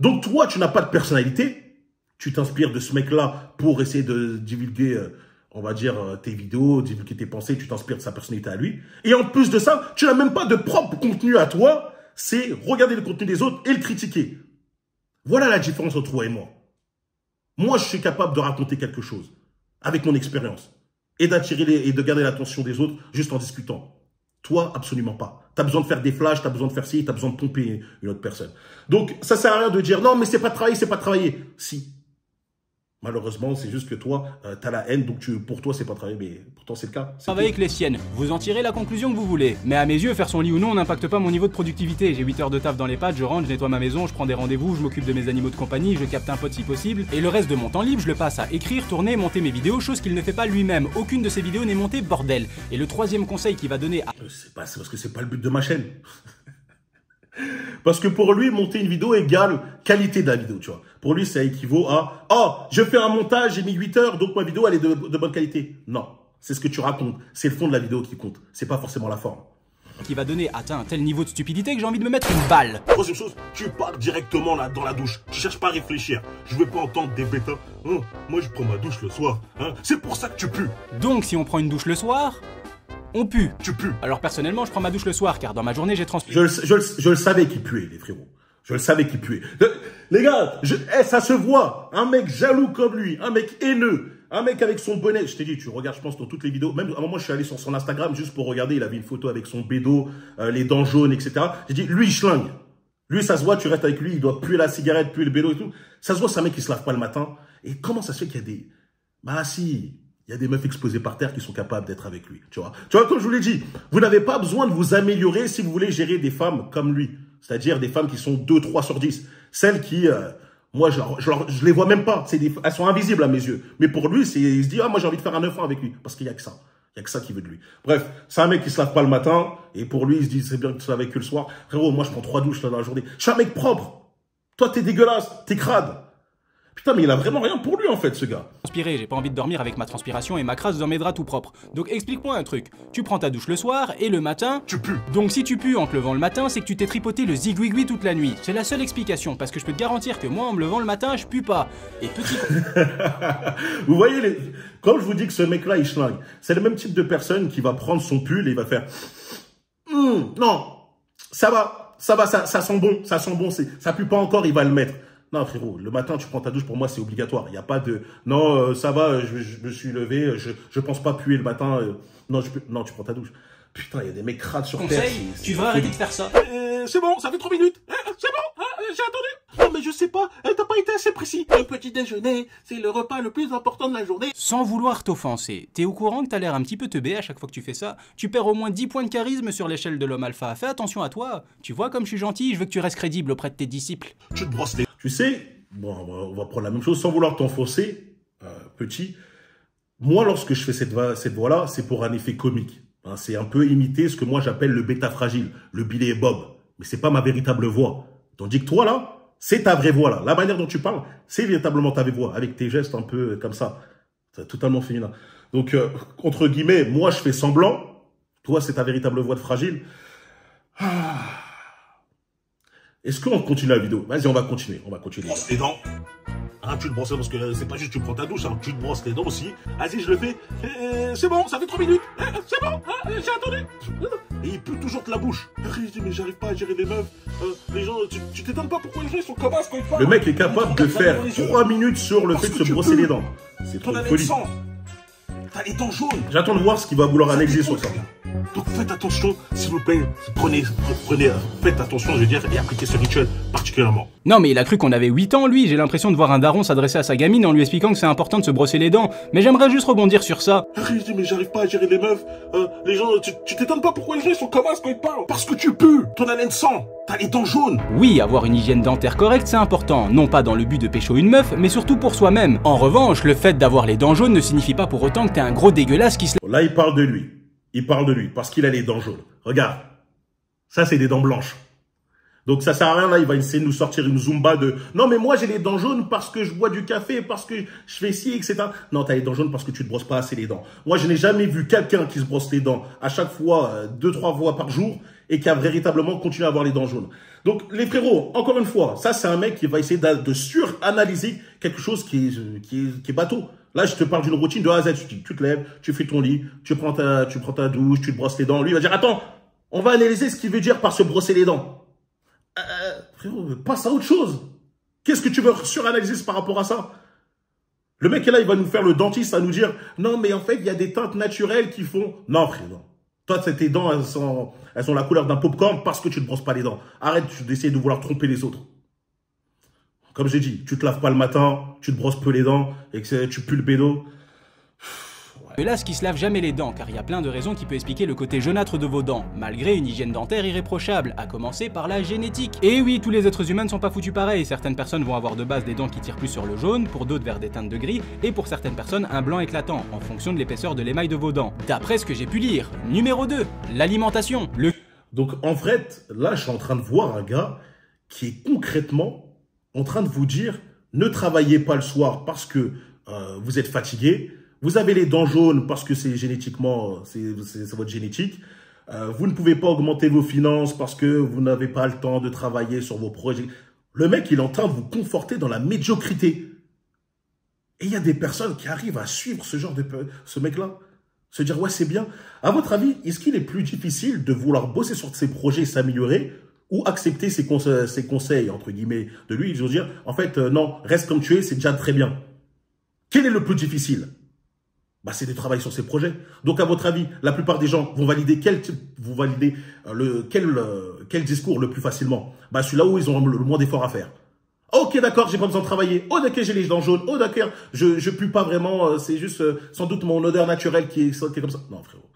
Donc toi, tu n'as pas de personnalité. Tu t'inspires de ce mec-là pour essayer de divulguer, on va dire, tes vidéos, divulguer tes pensées. Tu t'inspires de sa personnalité à lui. Et en plus de ça, tu n'as même pas de propre contenu à toi. C'est regarder le contenu des autres et le critiquer. Voilà la différence entre toi et moi. Moi, je suis capable de raconter quelque chose avec mon expérience et d'attirer et de garder l'attention des autres juste en discutant. Toi, absolument pas. Tu as besoin de faire des flashs, tu as besoin de faire ci, tu as besoin de pomper une autre personne. Donc, ça sert à rien de dire non, mais c'est pas travailler, c'est pas travailler. Si. Malheureusement, c'est juste que toi, tu as la haine, donc pour toi, c'est pas travailler, mais pourtant, c'est le cas. Travailler avec les siennes, vous en tirez la conclusion que vous voulez. Mais à mes yeux, faire son lit ou non n'impacte pas mon niveau de productivité. J'ai 8 heures de taf dans les pattes, je rentre, je nettoie ma maison, je prends des rendez-vous, je m'occupe de mes animaux de compagnie, je capte un pote si possible. Et le reste de mon temps libre, je le passe à écrire, tourner, monter mes vidéos, chose qu'il ne fait pas lui-même. Aucune de ses vidéos n'est montée, bordel. Et le troisième conseil qu'il va donner à... C'est parce que c'est pas le but de ma chaîne. Parce que pour lui, monter une vidéo égale qualité de la vidéo, tu vois. Pour lui, ça équivaut à « Oh, je fais un montage, j'ai mis 8 heures, donc ma vidéo, elle est de bonne qualité. » Non, c'est ce que tu racontes. C'est le fond de la vidéo qui compte. C'est pas forcément la forme. Qui va donner atteint un tel niveau de stupidité que j'ai envie de me mettre une balle. Troisième chose, tu pars directement là dans la douche. Tu cherches pas à réfléchir. Je veux pas entendre des bêtas. Moi, je prends ma douche le soir. C'est pour ça que tu pues. Donc, si on prend une douche le soir... on pue. Tu pues. Alors personnellement, je prends ma douche le soir, car dans ma journée, j'ai transpiré. Je le savais qu'il puait, les frérots. Je le savais qu'il puait. Les gars, ça se voit. Un mec jaloux comme lui, un mec haineux, un mec avec son bonnet. Je t'ai dit, tu regardes, je pense, dans toutes les vidéos. Même à un moment, je suis allé sur son Instagram juste pour regarder. Il avait une photo avec son bédo, les dents jaunes, etc. J'ai dit, lui, il schlingue. Lui, ça se voit, tu restes avec lui, il doit puer la cigarette, puer le bédo et tout. Ça se voit, c'est un mec qui se lave pas le matin. Et comment ça se fait qu'il y a des... Bah si... Il y a des meufs exposées par terre qui sont capables d'être avec lui, tu vois. Tu vois, comme je vous l'ai dit, vous n'avez pas besoin de vous améliorer si vous voulez gérer des femmes comme lui. C'est-à-dire des femmes qui sont 2, 3 sur 10. Celles qui, moi, je les vois même pas. Elles sont invisibles à mes yeux. Mais pour lui, il se dit, ah, moi, j'ai envie de faire un 9 ans avec lui. Parce qu'il y a que ça. Il y a que ça qui veut de lui. Bref, c'est un mec qui se lave pas le matin. Et pour lui, il se dit, c'est bien de se laver que le soir. Frérot, moi, je prends 3 douches là, dans la journée. Je suis un mec propre. Toi, t'es dégueulasse. T'es crade. Putain, mais il a vraiment rien pour lui, en fait, ce gars. Transpirer, j'ai pas envie de dormir avec ma transpiration et ma crasse dans mes draps tout propres. Donc explique-moi un truc. Tu prends ta douche le soir et le matin... tu pues. Donc si tu pues en te levant le matin, c'est que tu t'es tripoté le zigouigoui toute la nuit. C'est la seule explication, parce que je peux te garantir que moi, en me levant le matin, je pue pas. Et petit... Vous voyez, quand je vous dis que ce mec-là, il schlingue, c'est le même type de personne qui va prendre son pull et il va faire... non, ça va, ça sent bon, ça pue pas encore, il va le mettre. Non, frérot, le matin, tu prends ta douche, pour moi, c'est obligatoire. Il n'y a pas de... Non, ça va, je me suis levé, je pense pas puer le matin. Non, tu prends ta douche. Putain, il y a des mecs crades sur terre. Tu devrais arrêter de faire ça. C'est bon, ça fait 3 minutes. C'est bon, j'ai attendu. Non, mais je sais pas, t'as pas été c'est précis. Le petit déjeuner, c'est le repas le plus important de la journée. Sans vouloir t'offenser, t'es au courant que t'as l'air un petit peu teubé à chaque fois que tu fais ça? Tu perds au moins 10 points de charisme sur l'échelle de l'homme alpha. Fais attention à toi. Tu vois comme je suis gentil, je veux que tu restes crédible auprès de tes disciples. Tu te brosses les... Tu sais, bon, on va prendre la même chose sans vouloir t'enfoncer, petit. Moi, lorsque je fais cette voix-là, c'est pour un effet comique. Hein, c'est un peu imiter ce que moi j'appelle le bêta fragile, le Billy et Bob. Mais c'est pas ma véritable voix. Tandis que toi, là, c'est ta vraie voix, là. La manière dont tu parles, c'est véritablement ta vraie voix, avec tes gestes un peu comme ça. C'est totalement féminin. Donc, entre guillemets, moi, je fais semblant. Toi, c'est ta véritable voix de fragile. Est-ce qu'on continue la vidéo? Vas-y, on va continuer. On va continuer. Brosse les dents. Hein, tu te brosses parce que c'est pas juste tu prends ta douche, hein, tu te brosses les dents aussi. Vas-y, je le fais. C'est bon, ça fait 3 minutes. C'est bon, j'ai attendu. Et il pue toujours de la bouche. Je dis, mais j'arrive pas à gérer les meufs. Les gens, tu t'étonnes pas pourquoi les gens ils sont comme ça quand ils parlent. Le mec est capable de faire 3 minutes sur le fait de se brosser les dents. C'est trop de folie. T'as les dents jaunes. J'attends de voir ce qu'il va vouloir analyser sur ça. Donc faites attention, s'il vous plaît. Faites attention, je veux dire, et appliquez ce rituel particulièrement. Non mais il a cru qu'on avait 8 ans lui, j'ai l'impression de voir un daron s'adresser à sa gamine en lui expliquant que c'est important de se brosser les dents. Mais j'aimerais juste rebondir sur ça. Je dis mais j'arrive pas à gérer les meufs. Les gens, tu t'étonnes pas pourquoi les gens ils sont comme ça quand ils parlent. Parce que tu pues, ton haleine sent, t'as les dents jaunes. Oui, avoir une hygiène dentaire correcte c'est important, non pas dans le but de pécho une meuf, mais surtout pour soi-même. En revanche, le fait d'avoir les dents jaunes ne signifie pas pour autant que t'es un gros dégueulasse qui se... Là il parle de lui. Il parle de lui parce qu'il a les dents jaunes. Regarde, ça c'est des dents blanches. Donc ça sert à rien là, il va essayer de nous sortir une zumba de « Non mais moi j'ai les dents jaunes parce que je bois du café, parce que je fais ci, etc. » Non, t'as les dents jaunes parce que tu te brosses pas assez les dents. Moi je n'ai jamais vu quelqu'un qui se brosse les dents à chaque fois, 2-3 fois par jour et qui a véritablement continué à avoir les dents jaunes. Donc les frérots, encore une fois, ça c'est un mec qui va essayer de suranalyser quelque chose qui est bateau. Là, je te parle d'une routine de A à Z. Tu te lèves, tu fais ton lit, tu prends ta douche, tu te brosses les dents. Lui, il va dire, attends, on va analyser ce qu'il veut dire par se brosser les dents. Frérot, passe à autre chose. Qu'est-ce que tu veux suranalyser par rapport à ça? Le mec est là, il va nous faire le dentiste à nous dire, non, mais en fait, il y a des teintes naturelles qui font... Non, frérot. Toi, tes dents, elles sont la couleur d'un popcorn parce que tu ne te brosses pas les dents. Arrête d'essayer de vouloir tromper les autres. Comme j'ai dit, tu te laves pas le matin, tu te brosses peu les dents et que tu pues le bédo. Là, ce qui se lave jamais les dents, car il y a plein de raisons qui peuvent expliquer le côté jaunâtre de vos dents, malgré une hygiène dentaire irréprochable, à commencer par la génétique. Et oui, tous les êtres humains ne sont pas foutus pareil, certaines personnes vont avoir de base des dents qui tirent plus sur le jaune, pour d'autres vers des teintes de gris, et pour certaines personnes un blanc éclatant, en fonction de l'épaisseur de l'émail de vos dents. D'après ce que j'ai pu lire. Numéro 2, l'alimentation. Donc en fait, là je suis en train de voir un gars qui est concrètement en train de vous dire, ne travaillez pas le soir parce que vous êtes fatigué, vous avez les dents jaunes parce que c'est génétiquement, c'est votre génétique, vous ne pouvez pas augmenter vos finances parce que vous n'avez pas le temps de travailler sur vos projets. Le mec, il est en train de vous conforter dans la médiocrité. Et il y a des personnes qui arrivent à suivre ce mec-là, se dire, ouais, c'est bien. À votre avis, est-ce qu'il est plus difficile de vouloir bosser sur ses projets et s'améliorer ou accepter ses conseils, entre guillemets, de lui, ils vont dire, en fait, non, reste comme tu es, c'est déjà très bien. Quel est le plus difficile? Bah, c'est de travailler sur ses projets. Donc, à votre avis, la plupart des gens vont valider quel discours le plus facilement? Bah, celui-là où ils ont le moins d'efforts à faire. Ok, d'accord, j'ai pas besoin de travailler. Oh, d'accord, j'ai les dents jaunes. Oh, d'accord, je pue pas vraiment, c'est juste sans doute mon odeur naturelle qui est comme ça. Non, frérot.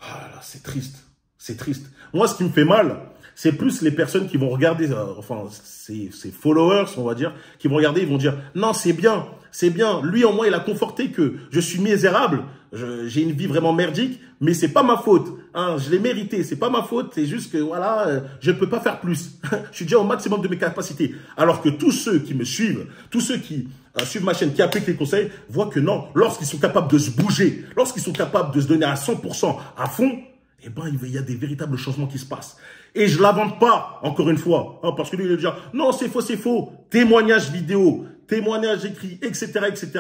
Ah là, c'est triste. C'est triste. Moi, ce qui me fait mal, c'est plus les personnes qui vont regarder, enfin, ces followers, on va dire, qui vont regarder, ils vont dire, non, c'est bien, c'est bien. Lui, au moins, il a conforté que je suis misérable, j'ai une vie vraiment merdique, mais c'est pas ma faute. Hein, je l'ai mérité, c'est pas ma faute, c'est juste que, voilà, je ne peux pas faire plus. Je suis déjà au maximum de mes capacités. Alors que tous ceux qui me suivent, tous ceux qui suivent ma chaîne, qui appliquent les conseils, voient que non, lorsqu'ils sont capables de se bouger, lorsqu'ils sont capables de se donner à 100% à fond, eh ben, il y a des véritables changements qui se passent. Et je l'invente pas, encore une fois, hein, parce que lui, il va dire, non, c'est faux, c'est faux. Témoignages vidéo, témoignages écrits, etc., etc.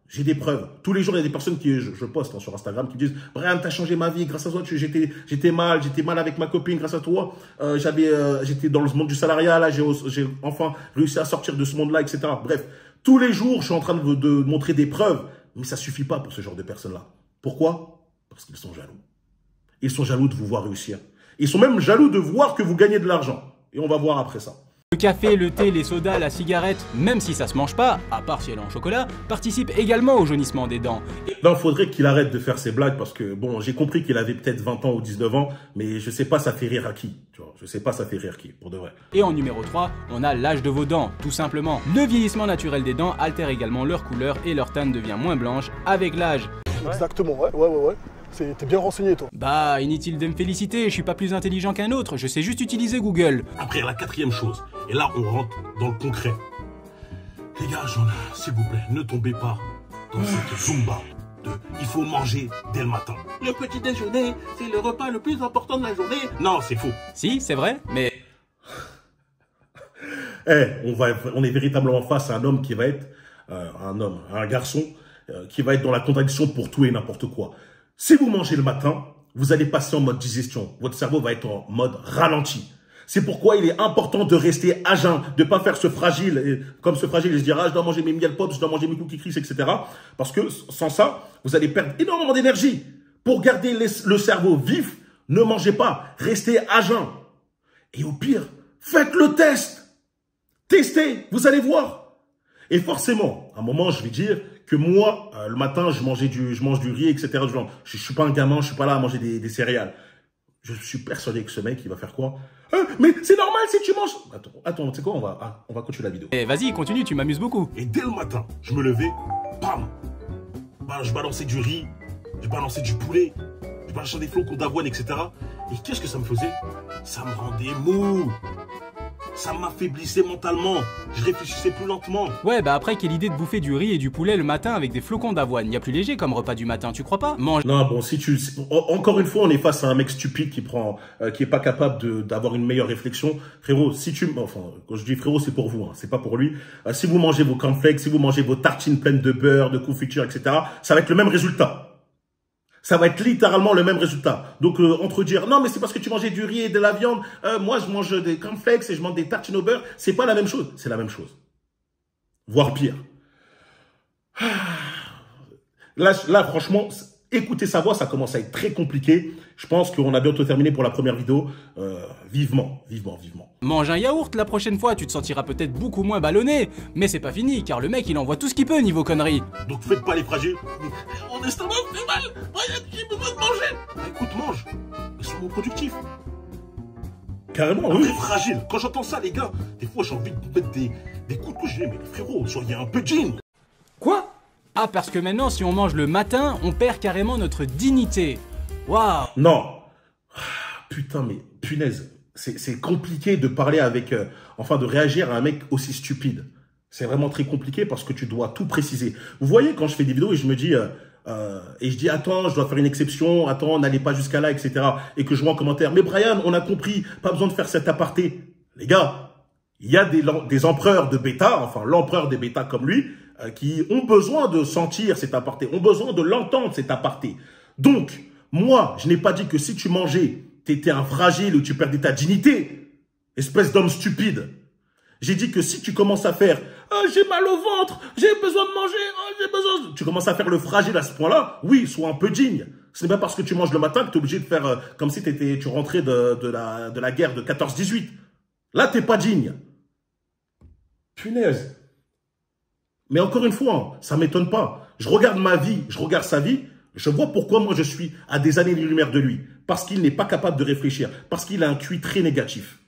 J'ai des preuves. Tous les jours, il y a des personnes qui, je poste sur Instagram, qui me disent, Brian, t'as changé ma vie, grâce à toi, j'étais mal avec ma copine, grâce à toi, j'étais dans le monde du salariat, là, j'ai enfin réussi à sortir de ce monde-là, etc. Bref, tous les jours, je suis en train de montrer des preuves, mais ça suffit pas pour ce genre de personnes-là. Pourquoi? Parce qu'ils sont jaloux. Ils sont jaloux de vous voir réussir. Ils sont même jaloux de voir que vous gagnez de l'argent. Et on va voir après ça. café, le thé, les sodas, la cigarette, même si ça se mange pas, à part si elle est en chocolat, participent également au jaunissement des dents. Non, faudrait qu'il arrête de faire ses blagues parce que, bon, j'ai compris qu'il avait peut-être 20 ans ou 19 ans, mais je sais pas ça fait rire à qui, tu vois. Je sais pas ça fait rire qui, pour de vrai. Et en numéro 3, on a l'âge de vos dents, tout simplement. Le vieillissement naturel des dents altère également leur couleur et leur teinte devient moins blanche avec l'âge. Exactement, ouais. T'es bien renseigné, toi. Bah, inutile de me féliciter, je suis pas plus intelligent qu'un autre, je sais juste utiliser Google. Après, la quatrième chose, et là on rentre dans le concret. Les gars, s'il vous plaît, ne tombez pas dans cette zumba de il faut manger dès le matin. Le petit déjeuner, c'est le repas le plus important de la journée. Non, c'est faux. Si, c'est vrai, mais... On est véritablement face à un homme qui va être, un garçon qui va être dans la contradiction pour tout et n'importe quoi. Si vous mangez le matin, vous allez passer en mode digestion. Votre cerveau va être en mode ralenti. C'est pourquoi il est important de rester à jeun, de pas faire ce fragile, comme ce fragile, et se dire, ah, je dois manger mes miel pops, je dois manger mes cookies crisp, etc. Parce que sans ça, vous allez perdre énormément d'énergie. Pour garder le cerveau vif, ne mangez pas, restez à jeun. Et au pire, faites le test. Testez, vous allez voir. Et forcément, à un moment, je vais dire que moi, le matin, je mange du riz, etc. Je suis pas un gamin, je suis pas là à manger des céréales. Je suis persuadé que ce mec, il va faire quoi? Mais c'est normal si tu manges... Attends, tu sais quoi, on va continuer la vidéo. Eh, vas-y, continue, tu m'amuses beaucoup. Et dès le matin, je me levais, bam, je balançais du riz, je balançais du poulet, je balançais des flocons d'avoine, etc. Et qu'est-ce que ça me faisait? Ça me rendait mou. Ça m'affaiblissait mentalement. Je réfléchissais plus lentement. Ouais, bah après, quelle idée de bouffer du riz et du poulet le matin avec des flocons d'avoine. Y a plus léger comme repas du matin, tu crois pas? Mange. Non, bon, encore une fois, on est face à un mec stupide qui est pas capable d'avoir une meilleure réflexion. Frérot, quand je dis frérot, c'est pour vous, hein, c'est pas pour lui. Si vous mangez vos cornflakes, si vous mangez vos tartines pleines de beurre, de confiture, etc., ça va être le même résultat. Ça va être littéralement le même résultat. Donc, entre dire, non, mais c'est parce que tu mangeais du riz et de la viande, moi, je mange des cornflakes et je mange des tartines au beurre, c'est pas la même chose. C'est la même chose. Voire pire. Là, franchement, écouter sa voix, ça commence à être très compliqué. Je pense qu'on a bientôt terminé pour la première vidéo. Vivement. Mange un yaourt la prochaine fois, tu te sentiras peut-être beaucoup moins ballonné. Mais c'est pas fini, car le mec, il envoie tout ce qu'il peut niveau conneries. Donc faites pas les fragiles. Mon estomac fait mal. J'ai besoin de manger. Bah, écoute, mange. Mais sois productif. Carrément, oui. Très fragile. Quand j'entends ça, les gars, des fois, j'ai envie de mettre des coups de couche. Mais frérot, soyez un peu digne. Quoi? Ah, parce que maintenant, si on mange le matin, on perd carrément notre dignité. Waouh. Non. Putain, mais punaise. C'est compliqué de parler avec... de réagir à un mec aussi stupide. C'est vraiment très compliqué parce que tu dois tout préciser. Vous voyez, quand je fais des vidéos et je me dis... attends, je dois faire une exception. Attends, n'allez pas jusqu'à là, etc. Et que je vois en commentaire, mais Brian, on a compris. Pas besoin de faire cet aparté. Les gars, il y a des empereurs de bêta, enfin l'empereur des bêtas comme lui, qui ont besoin de sentir cet aparté, ont besoin de l'entendre cet aparté. Donc, moi, je n'ai pas dit que si tu mangeais, t'étais un fragile ou tu perdais ta dignité. Espèce d'homme stupide. J'ai dit que si tu commences à faire « j'ai mal au ventre, j'ai besoin de manger, j'ai besoin… » Tu commences à faire le fragile à ce point-là, oui, sois un peu digne. Ce n'est pas parce que tu manges le matin que tu es obligé de faire comme si tu rentrais de la guerre de 14-18. Là, t'es pas digne. Punaise. Mais encore une fois, ça m'étonne pas. Je regarde ma vie, je regarde sa vie, je vois pourquoi moi je suis à des années-lumière de lui. Parce qu'il n'est pas capable de réfléchir, parce qu'il a un QI très négatif.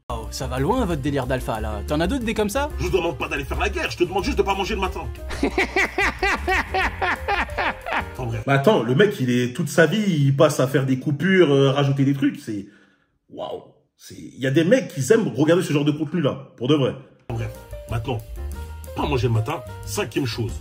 Oh, ça va loin votre délire d'alpha là. T'en as d'autres des comme ça? Je te demande pas d'aller faire la guerre, je te demande juste de pas manger le matin. En vrai. Bah attends, le mec, toute sa vie, il passe à faire des coupures, rajouter des trucs. C'est... Waouh. Il y a des mecs qui aiment regarder ce genre de contenu là, pour de vrai. En bref, maintenant, pas manger le matin, cinquième chose.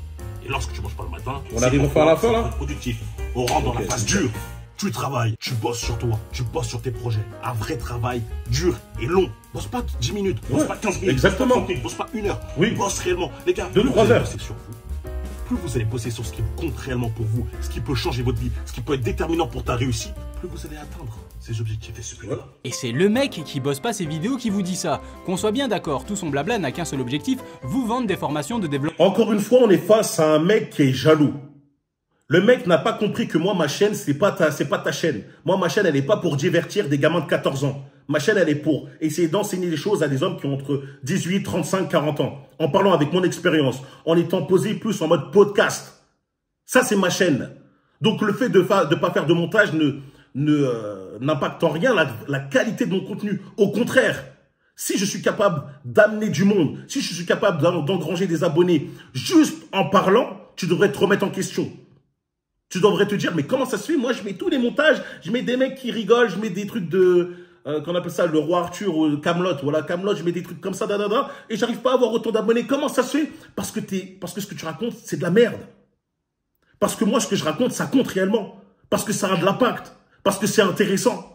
Et lorsque tu manges pas le matin, on arrive enfin à la fin là. Productif. On rentre dans la phase dure. Tu travailles, tu bosses sur toi, tu bosses sur tes projets. Un vrai travail dur et long. Bosse pas 10 minutes, bosse pas 15 minutes, exactement. Bosse pas 30 minutes, bosse pas 1 heure. Oui. Bosse réellement. Les gars, 2-3 heures. Sur vous. Plus vous allez bosser sur ce qui compte réellement pour vous, ce qui peut changer votre vie, ce qui peut être déterminant pour ta réussite, plus vous allez atteindre ces objectifs et ce but-là. Et c'est le mec qui bosse pas ses vidéos qui vous dit ça. Qu'on soit bien d'accord, tout son blabla n'a qu'un seul objectif, vous vendre des formations de développement. Encore une fois, on est face à un mec qui est jaloux. Le mec n'a pas compris que moi, ma chaîne, c'est pas ta chaîne. Moi, ma chaîne, elle est pas pour divertir des gamins de 14 ans. Ma chaîne, elle est pour essayer d'enseigner les choses à des hommes qui ont entre 18, 35, 40 ans. En parlant avec mon expérience, en étant posé plus en mode podcast. Ça, c'est ma chaîne. Donc, le fait de pas faire de montage n'impacte en rien la qualité de mon contenu. Au contraire, si je suis capable d'amener du monde, si je suis capable d'engranger des abonnés juste en parlant, tu devrais te remettre en question. Tu devrais te dire, mais comment ça se fait? Moi, je mets tous les montages, je mets des mecs qui rigolent, je mets des trucs de... qu'on appelle ça le roi Arthur ou Camelot. Voilà, Camelot, je mets des trucs comme ça, et j'arrive pas à avoir autant d'abonnés. Comment ça se fait? Parce que ce que tu racontes, c'est de la merde. Parce que moi, ce que je raconte, ça compte réellement. Parce que ça a de l'impact. Parce que c'est intéressant.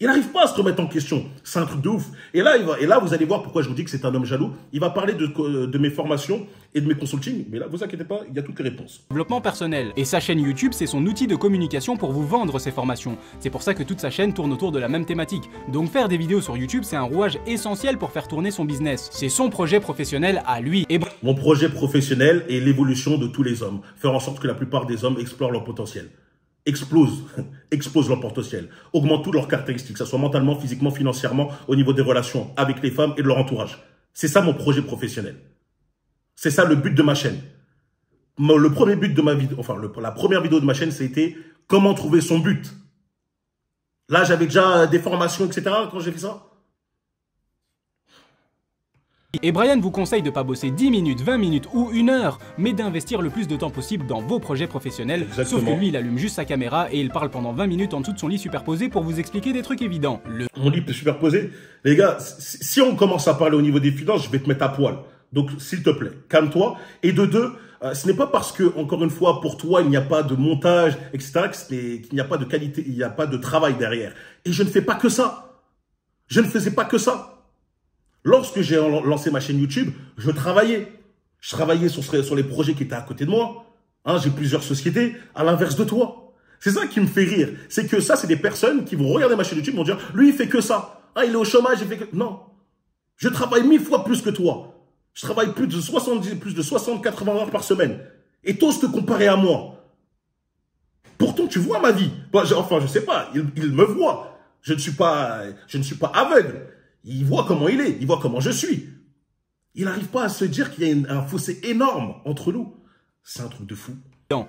Il n'arrive pas à se remettre en question. C'est un truc de ouf. Et là, vous allez voir pourquoi je vous dis que c'est un homme jaloux. Il va parler de mes formations et de mes consultings. Mais là, vous inquiétez pas, il y a toutes les réponses. Développement personnel. Et sa chaîne YouTube, c'est son outil de communication pour vous vendre ses formations. C'est pour ça que toute sa chaîne tourne autour de la même thématique. Donc faire des vidéos sur YouTube, c'est un rouage essentiel pour faire tourner son business. C'est son projet professionnel à lui. Et mon projet professionnel est l'évolution de tous les hommes. Faire en sorte que la plupart des hommes explorent leur potentiel. Explose leur potentiel, augmente toutes leurs caractéristiques, que ce soit mentalement, physiquement, financièrement, au niveau des relations avec les femmes et de leur entourage. C'est ça mon projet professionnel. C'est ça le but de ma chaîne. Le premier but de ma vidéo, enfin la première vidéo de ma chaîne, c'était comment trouver son but. Là, j'avais déjà des formations, etc. quand j'ai fait ça. Et Brian vous conseille de ne pas bosser 10 minutes, 20 minutes ou 1 heure, mais d'investir le plus de temps possible dans vos projets professionnels. Exactement. Sauf que lui, il allume juste sa caméra et il parle pendant 20 minutes en dessous de son lit superposé pour vous expliquer des trucs évidents. Mon lit superposé. Les gars, si on commence à parler au niveau des finances, je vais te mettre à poil. Donc, s'il te plaît, calme-toi. Et de deux, ce n'est pas parce que, encore une fois, pour toi, il n'y a pas de montage, etc., qu'il n'y a pas de qualité, il n'y a pas de travail derrière. Et je ne fais pas que ça. Je ne faisais pas que ça. Lorsque j'ai lancé ma chaîne YouTube, je travaillais. Je travaillais sur les projets qui étaient à côté de moi. Hein, j'ai plusieurs sociétés, à l'inverse de toi. C'est ça qui me fait rire. C'est que ça, c'est des personnes qui vont regarder ma chaîne YouTube et vont dire, lui, il fait que ça. Ah, il est au chômage, il fait que... Non. Je travaille 1000 fois plus que toi. Je travaille plus de 60-80 heures par semaine. Et t'oses te comparer à moi. Pourtant, tu vois ma vie. Enfin, je sais pas. Il me voit. Je ne suis pas aveugle. Il voit comment il est, il voit comment je suis. Il n'arrive pas à se dire qu'il y a un fossé énorme entre nous. C'est un truc de fou.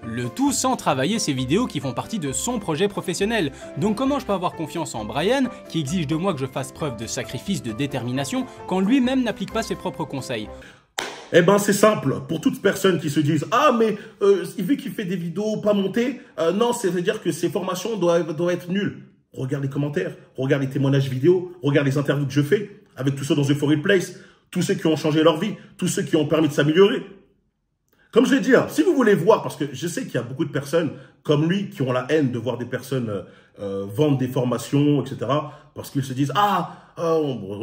Le tout sans travailler ces vidéos qui font partie de son projet professionnel. Donc comment je peux avoir confiance en Brian, qui exige de moi que je fasse preuve de sacrifice, de détermination, quand lui-même n'applique pas ses propres conseils? Eh ben c'est simple, pour toute personne qui se disent « Ah mais vu qu'il fait des vidéos pas montées, non, ça veut dire que ses formations doivent être nulles. » Regarde les commentaires, regarde les témoignages vidéo, regarde les interviews que je fais avec tous ceux dans The For Place, tous ceux qui ont changé leur vie, tous ceux qui ont permis de s'améliorer. Comme je l'ai dit, si vous voulez voir, parce que je sais qu'il y a beaucoup de personnes comme lui qui ont la haine de voir des personnes vendre des formations, etc. Parce qu'ils se disent,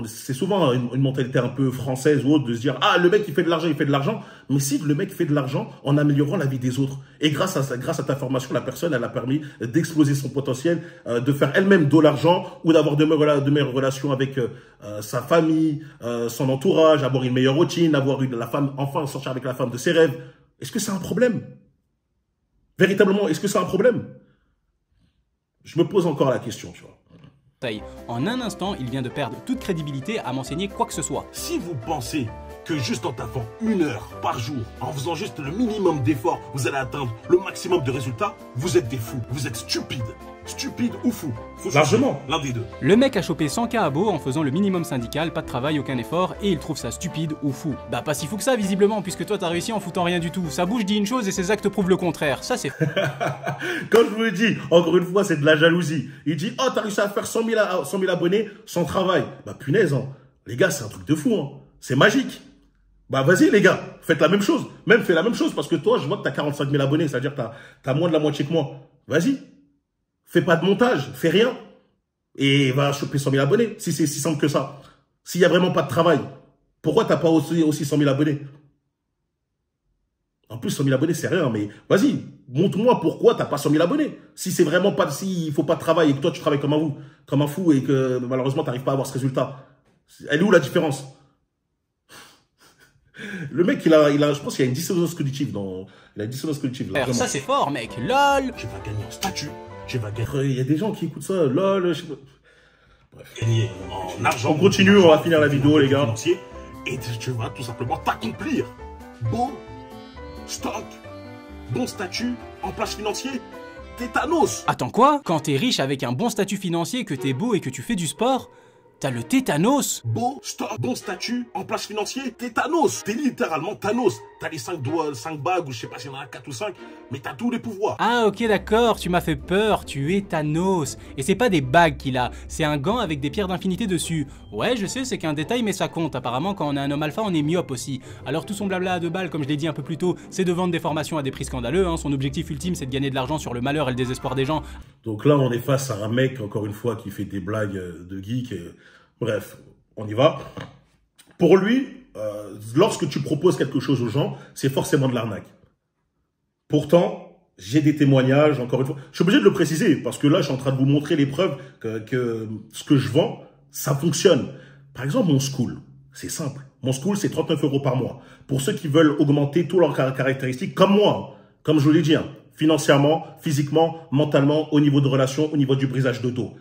c'est souvent une mentalité un peu française ou autre de se dire, ah, le mec il fait de l'argent, il fait de l'argent. Mais si le mec fait de l'argent en améliorant la vie des autres. Et grâce à ta formation, la personne, elle a permis d'exploser son potentiel, de faire elle-même de l'argent ou d'avoir de meilleures relations avec sa famille, son entourage, avoir une meilleure routine, avoir la femme, enfin sortir avec la femme de ses rêves. Est-ce que c'est un problème? Véritablement, est-ce que c'est un problème? Je me pose encore la question, tu vois. En un instant, il vient de perdre toute crédibilité à m'enseigner quoi que ce soit. Si vous pensez que juste en tapant 1 heure par jour, en faisant juste le minimum d'efforts, vous allez atteindre le maximum de résultats, vous êtes des fous, vous êtes stupides. Stupide ou fou? Largement. L'un des deux. Le mec a chopé 100K à Beau en faisant le minimum syndical, pas de travail, aucun effort, et il trouve ça stupide ou fou. Bah pas si fou que ça visiblement, puisque toi t'as réussi en foutant rien du tout. Sa bouche dit une chose et ses actes prouvent le contraire. Ça c'est... Quand je vous le dis, encore une fois, c'est de la jalousie. Il dit, oh t'as réussi à faire 100 000 abonnés sans travail. Bah punaise, hein. Les gars, c'est un truc de fou, hein. C'est magique. Bah vas-y les gars, faites la même chose. Même fais la même chose parce que toi, je vois que t'as 45 000 abonnés, c'est-à-dire que t'as moins de la moitié que moi. Vas-y. Fais pas de montage, fais rien. Et va choper 100 000 abonnés, si c'est si simple que ça. S'il n'y a vraiment pas de travail, pourquoi t'as pas aussi 100 000 abonnés? En plus, 100 000 abonnés, c'est rien, mais vas-y, montre-moi pourquoi t'as pas 100 000 abonnés. Si c'est vraiment pas, s'il faut pas de travail et que toi tu travailles comme un fou et que malheureusement t'arrives pas à avoir ce résultat. Elle est où la différence? Le mec, je pense qu'il y a une dissonance cognitive il a une dissonance cognitive là. Ça c'est fort mec, lol. Tu vas gagner en statut. Il y a des gens qui écoutent ça, lol, je sais pas. gagner en argent. On continue, on va finir la vidéo, les gars. Et tu vas tout simplement t'accomplir. Beau stock, bon statut, en place financier, tétanos. Attends quoi? Quand t'es riche avec un bon statut financier, que t'es beau et que tu fais du sport, t'as le tétanos. Beau stock, bon statut, en place financier, tétanos. T'es littéralement Thanos. T'as les 5 doigts, 5 bagues, ou je sais pas s'il y en a 4 ou 5, mais t'as tous les pouvoirs. Ah ok d'accord, tu m'as fait peur, tu es Thanos. Et c'est pas des bagues qu'il a, c'est un gant avec des pierres d'infinité dessus. Ouais je sais, c'est qu'un détail mais ça compte. Apparemment quand on est un homme alpha on est myope aussi. Alors tout son blabla à 2 balles, comme je l'ai dit un peu plus tôt, c'est de vendre des formations à des prix scandaleux. Son objectif ultime c'est de gagner de l'argent sur le malheur et le désespoir des gens. Donc là on est face à un mec, encore une fois, qui fait des blagues de geek. Bref, on y va. Pour lui, lorsque tu proposes quelque chose aux gens, c'est forcément de l'arnaque. Pourtant, j'ai des témoignages, encore une fois. Je suis obligé de le préciser, parce que là, je suis en train de vous montrer les preuves que ce que je vends, ça fonctionne. Par exemple, mon school, c'est simple. Mon school, c'est 39 € par mois. Pour ceux qui veulent augmenter toutes leurs caractéristiques, comme moi, comme je vous l'ai dit, financièrement, physiquement, mentalement, au niveau de relations, au niveau du brisage de dos.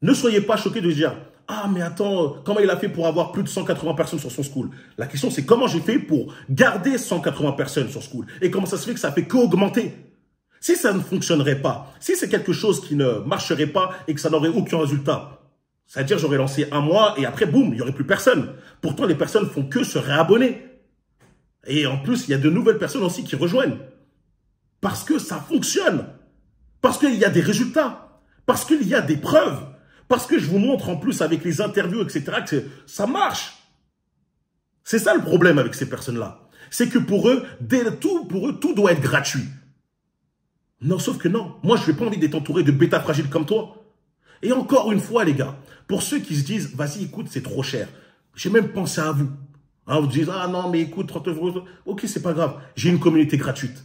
Ne soyez pas choqués de dire « Ah, mais attends, comment il a fait pour avoir plus de 180 personnes sur son school ?» La question, c'est comment j'ai fait pour garder 180 personnes sur school? Et comment ça se fait que ça fait qu'augmenter? Si ça ne fonctionnerait pas, si c'est quelque chose qui ne marcherait pas et que ça n'aurait aucun résultat, c'est-à-dire j'aurais lancé un mois et après, boum, il n'y aurait plus personne. Pourtant, les personnes font que se réabonner. Et en plus, il y a de nouvelles personnes aussi qui rejoignent. Parce que ça fonctionne. Parce qu'il y a des résultats. Parce qu'il y a des preuves. Parce que je vous montre en plus avec les interviews, etc., que ça marche. C'est ça le problème avec ces personnes-là. C'est que pour eux, tout doit être gratuit. Non, sauf que non. Moi, je n'ai pas envie d'être entouré de bêta fragiles comme toi. Et encore une fois, les gars, pour ceux qui se disent, vas-y, écoute, c'est trop cher. J'ai même pensé à vous. Vous dites, ah non, mais écoute, 30 €. Ok, c'est pas grave. J'ai une communauté gratuite.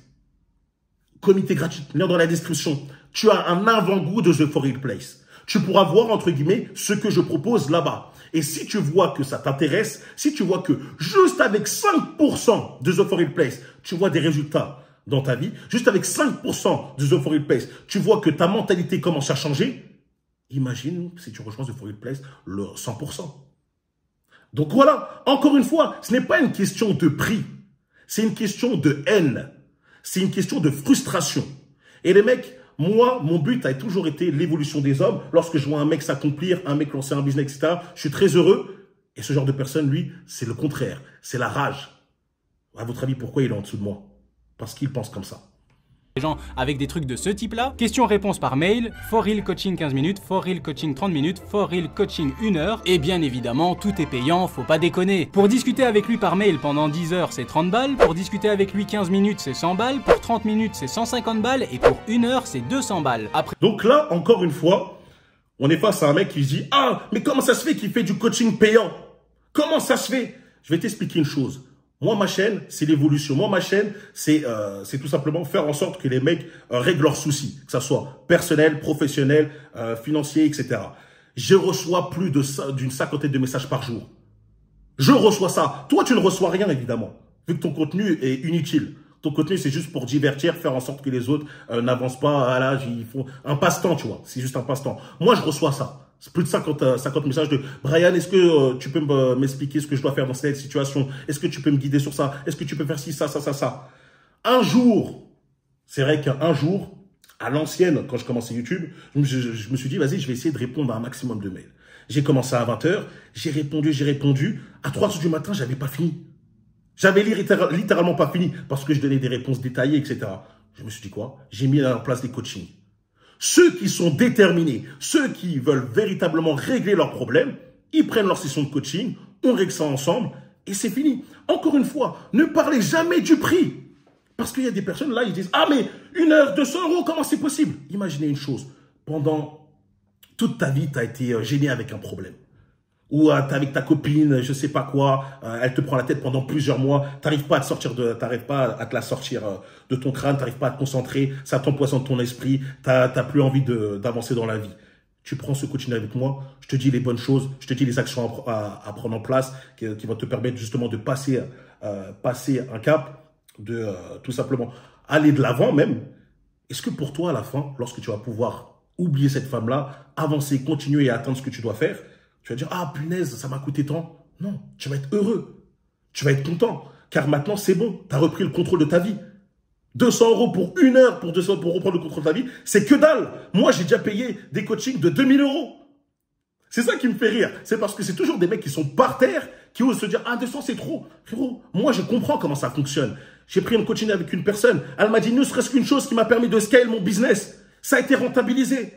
Communauté gratuite, lien dans la description. Tu as un avant-goût de The For Real Place. Tu pourras voir, entre guillemets, ce que je propose là-bas. Et si tu vois que ça t'intéresse, si tu vois que juste avec 5% de The For Real Place, tu vois des résultats dans ta vie, juste avec 5% de The For Real Place, tu vois que ta mentalité commence à changer, imagine si tu rejoins The For Real Place, le 100%. Donc voilà, encore une fois, ce n'est pas une question de prix, c'est une question de haine, c'est une question de frustration. Et les mecs, moi, mon but a toujours été l'évolution des hommes. Lorsque je vois un mec s'accomplir, un mec lancer un business, etc., je suis très heureux. Et ce genre de personne, lui, c'est le contraire. C'est la rage. À votre avis, pourquoi il est en dessous de moi? Parce qu'il pense comme ça. Les gens avec des trucs de ce type-là. Question-réponse par mail, For Real Coaching 15 minutes, For Real Coaching 30 minutes, For Real Coaching 1 heure. Et bien évidemment, tout est payant, faut pas déconner. Pour discuter avec lui par mail pendant 10 heures, c'est 30 balles. Pour discuter avec lui 15 minutes, c'est 100 balles. Pour 30 minutes, c'est 150 balles. Et pour 1 heure, c'est 200 balles. Après... Donc là, encore une fois, on est face à un mec qui se dit « Ah, mais comment ça se fait qu'il fait du coaching payant? Comment ça se fait ?» Je vais t'expliquer une chose. Moi, ma chaîne, c'est l'évolution. Moi, ma chaîne, c'est tout simplement faire en sorte que les mecs règlent leurs soucis, que ça soit personnel, professionnel, financier, etc. Je reçois plus d'une cinquantaine de messages par jour. Je reçois ça. Toi, tu ne reçois rien, évidemment, vu que ton contenu est inutile. Ton contenu, c'est juste pour divertir, faire en sorte que les autres n'avancent pas. Là, ils font un passe-temps, tu vois. C'est juste un passe-temps. Moi, je reçois ça. C'est plus de 50 messages de « Brian, est-ce que tu peux m'expliquer ce que je dois faire dans cette situation? Est-ce que tu peux me guider sur ça? Est-ce que tu peux faire ci, ça, ça, ça, ça ?» Un jour, c'est vrai qu'un jour, à l'ancienne, quand je commençais YouTube, je me suis dit « Vas-y, je vais essayer de répondre à un maximum de mails. » J'ai commencé à 20 h, j'ai répondu. À 3 h du matin, j'avais pas fini. J'avais littéralement pas fini parce que je donnais des réponses détaillées, etc. Je me suis dit quoi? J'ai mis en place des coachings. Ceux qui sont déterminés, ceux qui veulent véritablement régler leurs problèmes, ils prennent leur session de coaching, on règle ça ensemble et c'est fini. Encore une fois, ne parlez jamais du prix. Parce qu'il y a des personnes là, ils disent « Ah mais 1 heure, 200 €, comment c'est possible ?» Imaginez une chose, pendant toute ta vie, tu as été gêné avec un problème. Ou t'es avec ta copine, je sais pas quoi, elle te prend la tête pendant plusieurs mois, t'arrives pas à te la sortir de ton crâne, t'arrives pas à te concentrer, ça t'empoisonne ton esprit, t'as plus envie d'avancer dans la vie. Tu prends ce coaching avec moi, je te dis les bonnes choses, je te dis les actions à prendre en place qui vont te permettre justement de passer un cap, de tout simplement aller de l'avant même. Est-ce que pour toi à la fin, lorsque tu vas pouvoir oublier cette femme-là, avancer, continuer et atteindre ce que tu dois faire. Tu vas dire, ah punaise, ça m'a coûté tant. Non, tu vas être heureux. Tu vas être content. Car maintenant, c'est bon. Tu as repris le contrôle de ta vie. 200 € pour 1 heure pour reprendre le contrôle de ta vie, c'est que dalle. Moi, j'ai déjà payé des coachings de 2000 €. C'est ça qui me fait rire. C'est parce que c'est toujours des mecs qui sont par terre, qui osent se dire, ah 200 c'est trop. Frérot, moi je comprends comment ça fonctionne. J'ai pris un coaching avec une personne. Elle m'a dit, ne serait-ce qu'une chose qui m'a permis de scale mon business. Ça a été rentabilisé.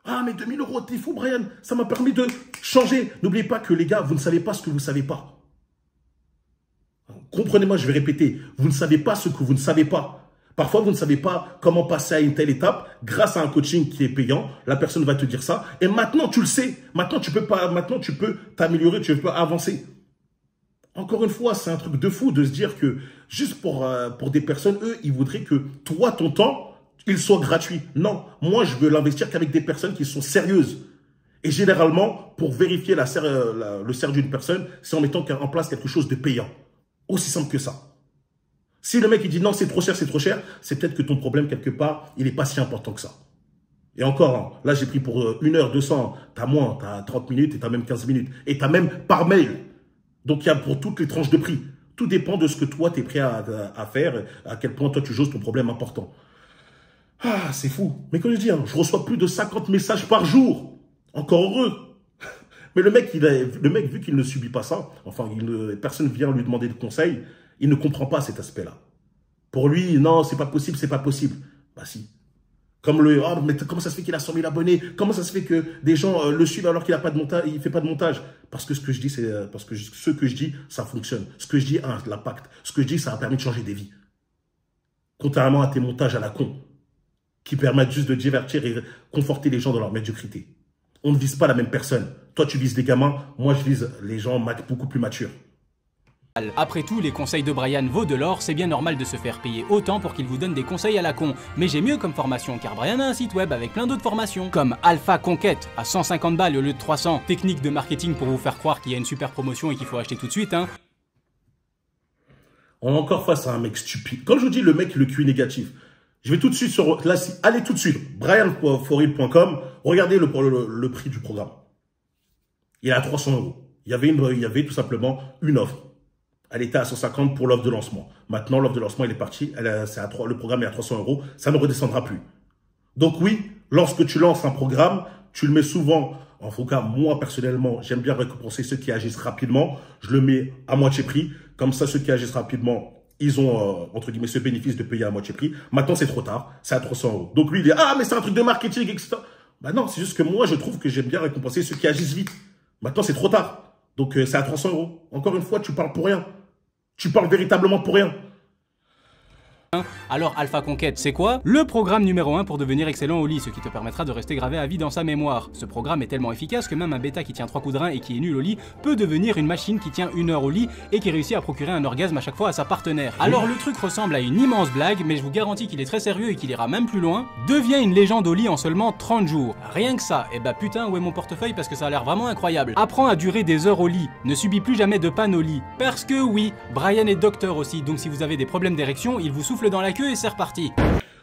Ah, mais 2000 €, t'es fou, Brian. Ça m'a permis de changer. N'oubliez pas que les gars, vous ne savez pas ce que vous ne savez pas. Comprenez-moi, je vais répéter. Vous ne savez pas ce que vous ne savez pas. Parfois, vous ne savez pas comment passer à une telle étape. Grâce à un coaching qui est payant, la personne va te dire ça. Et maintenant, tu le sais. Maintenant, tu peux t'améliorer, tu peux avancer. Encore une fois, c'est un truc de fou de se dire que juste pour des personnes, eux, ils voudraient que toi, ton temps, il soit gratuit. Non, moi, je veux l'investir qu'avec des personnes qui sont sérieuses. Et généralement, pour vérifier le sérieux d'une personne, c'est en mettant en place quelque chose de payant. Aussi simple que ça. Si le mec il dit non, c'est trop cher, c'est peut-être que ton problème, quelque part, il n'est pas si important que ça. Et encore, hein, là, j'ai pris pour 1 heure, 200, t'as moins, t'as 30 minutes et t'as même 15 minutes. Et t'as même par mail. Donc, il y a pour toutes les tranches de prix. Tout dépend de ce que toi, tu es prêt à faire, à quel point toi, tu jauges ton problème important. Ah, c'est fou. Mais comme je dis, hein, je reçois plus de 50 messages par jour. Encore heureux. Mais le mec, vu qu'il ne subit pas ça, enfin, personne vient lui demander de conseils, il ne comprend pas cet aspect-là. Pour lui, non, c'est pas possible, c'est pas possible. Bah si. Comme mais comment ça se fait qu'il a 100 000 abonnés? Comment ça se fait que des gens le suivent alors qu'il a pas de montage, il fait pas de montage? Parce que ce que je dis, ça fonctionne. Ce que je dis a l'impact. Ce que je dis, ça a permis de changer des vies. Contrairement à tes montages à la con, qui permettent juste de divertir et conforter les gens dans leur médiocrité. On ne vise pas la même personne. Toi, tu vises des gamins. Moi, je vise les gens beaucoup plus matures. Après tout, les conseils de Brian vaut de l'or, c'est bien normal de se faire payer autant pour qu'il vous donne des conseils à la con. Mais j'ai mieux comme formation, car Brian a un site web avec plein d'autres formations, comme Alpha Conquête, à 150 balles au lieu de 300, technique de marketing pour vous faire croire qu'il y a une super promotion et qu'il faut acheter tout de suite, hein. On est encore face à un mec stupide. Quand je vous dis le mec, le QI négatif, je vais tout de suite allez tout de suite, brianforil.com, regardez le prix du programme. Il est à 300 €. Il y avait tout simplement une offre. Elle était à 150 pour l'offre de lancement. Maintenant, l'offre de lancement, elle est partie. Le programme est à 300 €. Ça ne redescendra plus. Donc oui, lorsque tu lances un programme, tu le mets souvent, en tout cas, moi, personnellement, j'aime bien récompenser ceux qui agissent rapidement. Je le mets à moitié prix. Comme ça, ceux qui agissent rapidement, ils ont, entre guillemets, ce bénéfice de payer à moitié prix. Maintenant, c'est trop tard. C'est à 300 €. Donc lui, il dit, ah, mais c'est un truc de marketing, etc. Ben non, c'est juste que moi, je trouve que j'aime bien récompenser ceux qui agissent vite. Maintenant, c'est trop tard. Donc, c'est à 300 €. Encore une fois, tu parles pour rien. Tu parles véritablement pour rien. Alors Alpha Conquête, c'est quoi? Le programme numéro 1 pour devenir excellent au lit, ce qui te permettra de rester gravé à vie dans sa mémoire. Ce programme est tellement efficace que même un bêta qui tient 3 coups de rein et qui est nul au lit peut devenir une machine qui tient 1 heure au lit et qui réussit à procurer un orgasme à chaque fois à sa partenaire. Alors le truc ressemble à une immense blague, mais je vous garantis qu'il est très sérieux et qu'il ira même plus loin. Devient une légende au lit en seulement 30 jours. Rien que ça, et bah putain, où est mon portefeuille parce que ça a l'air vraiment incroyable. Apprends à durer des heures au lit, ne subis plus jamais de panne au lit. Parce que oui, Brian est docteur aussi, donc si vous avez des problèmes d'érection, il vous souffle dans la queue et c'est reparti.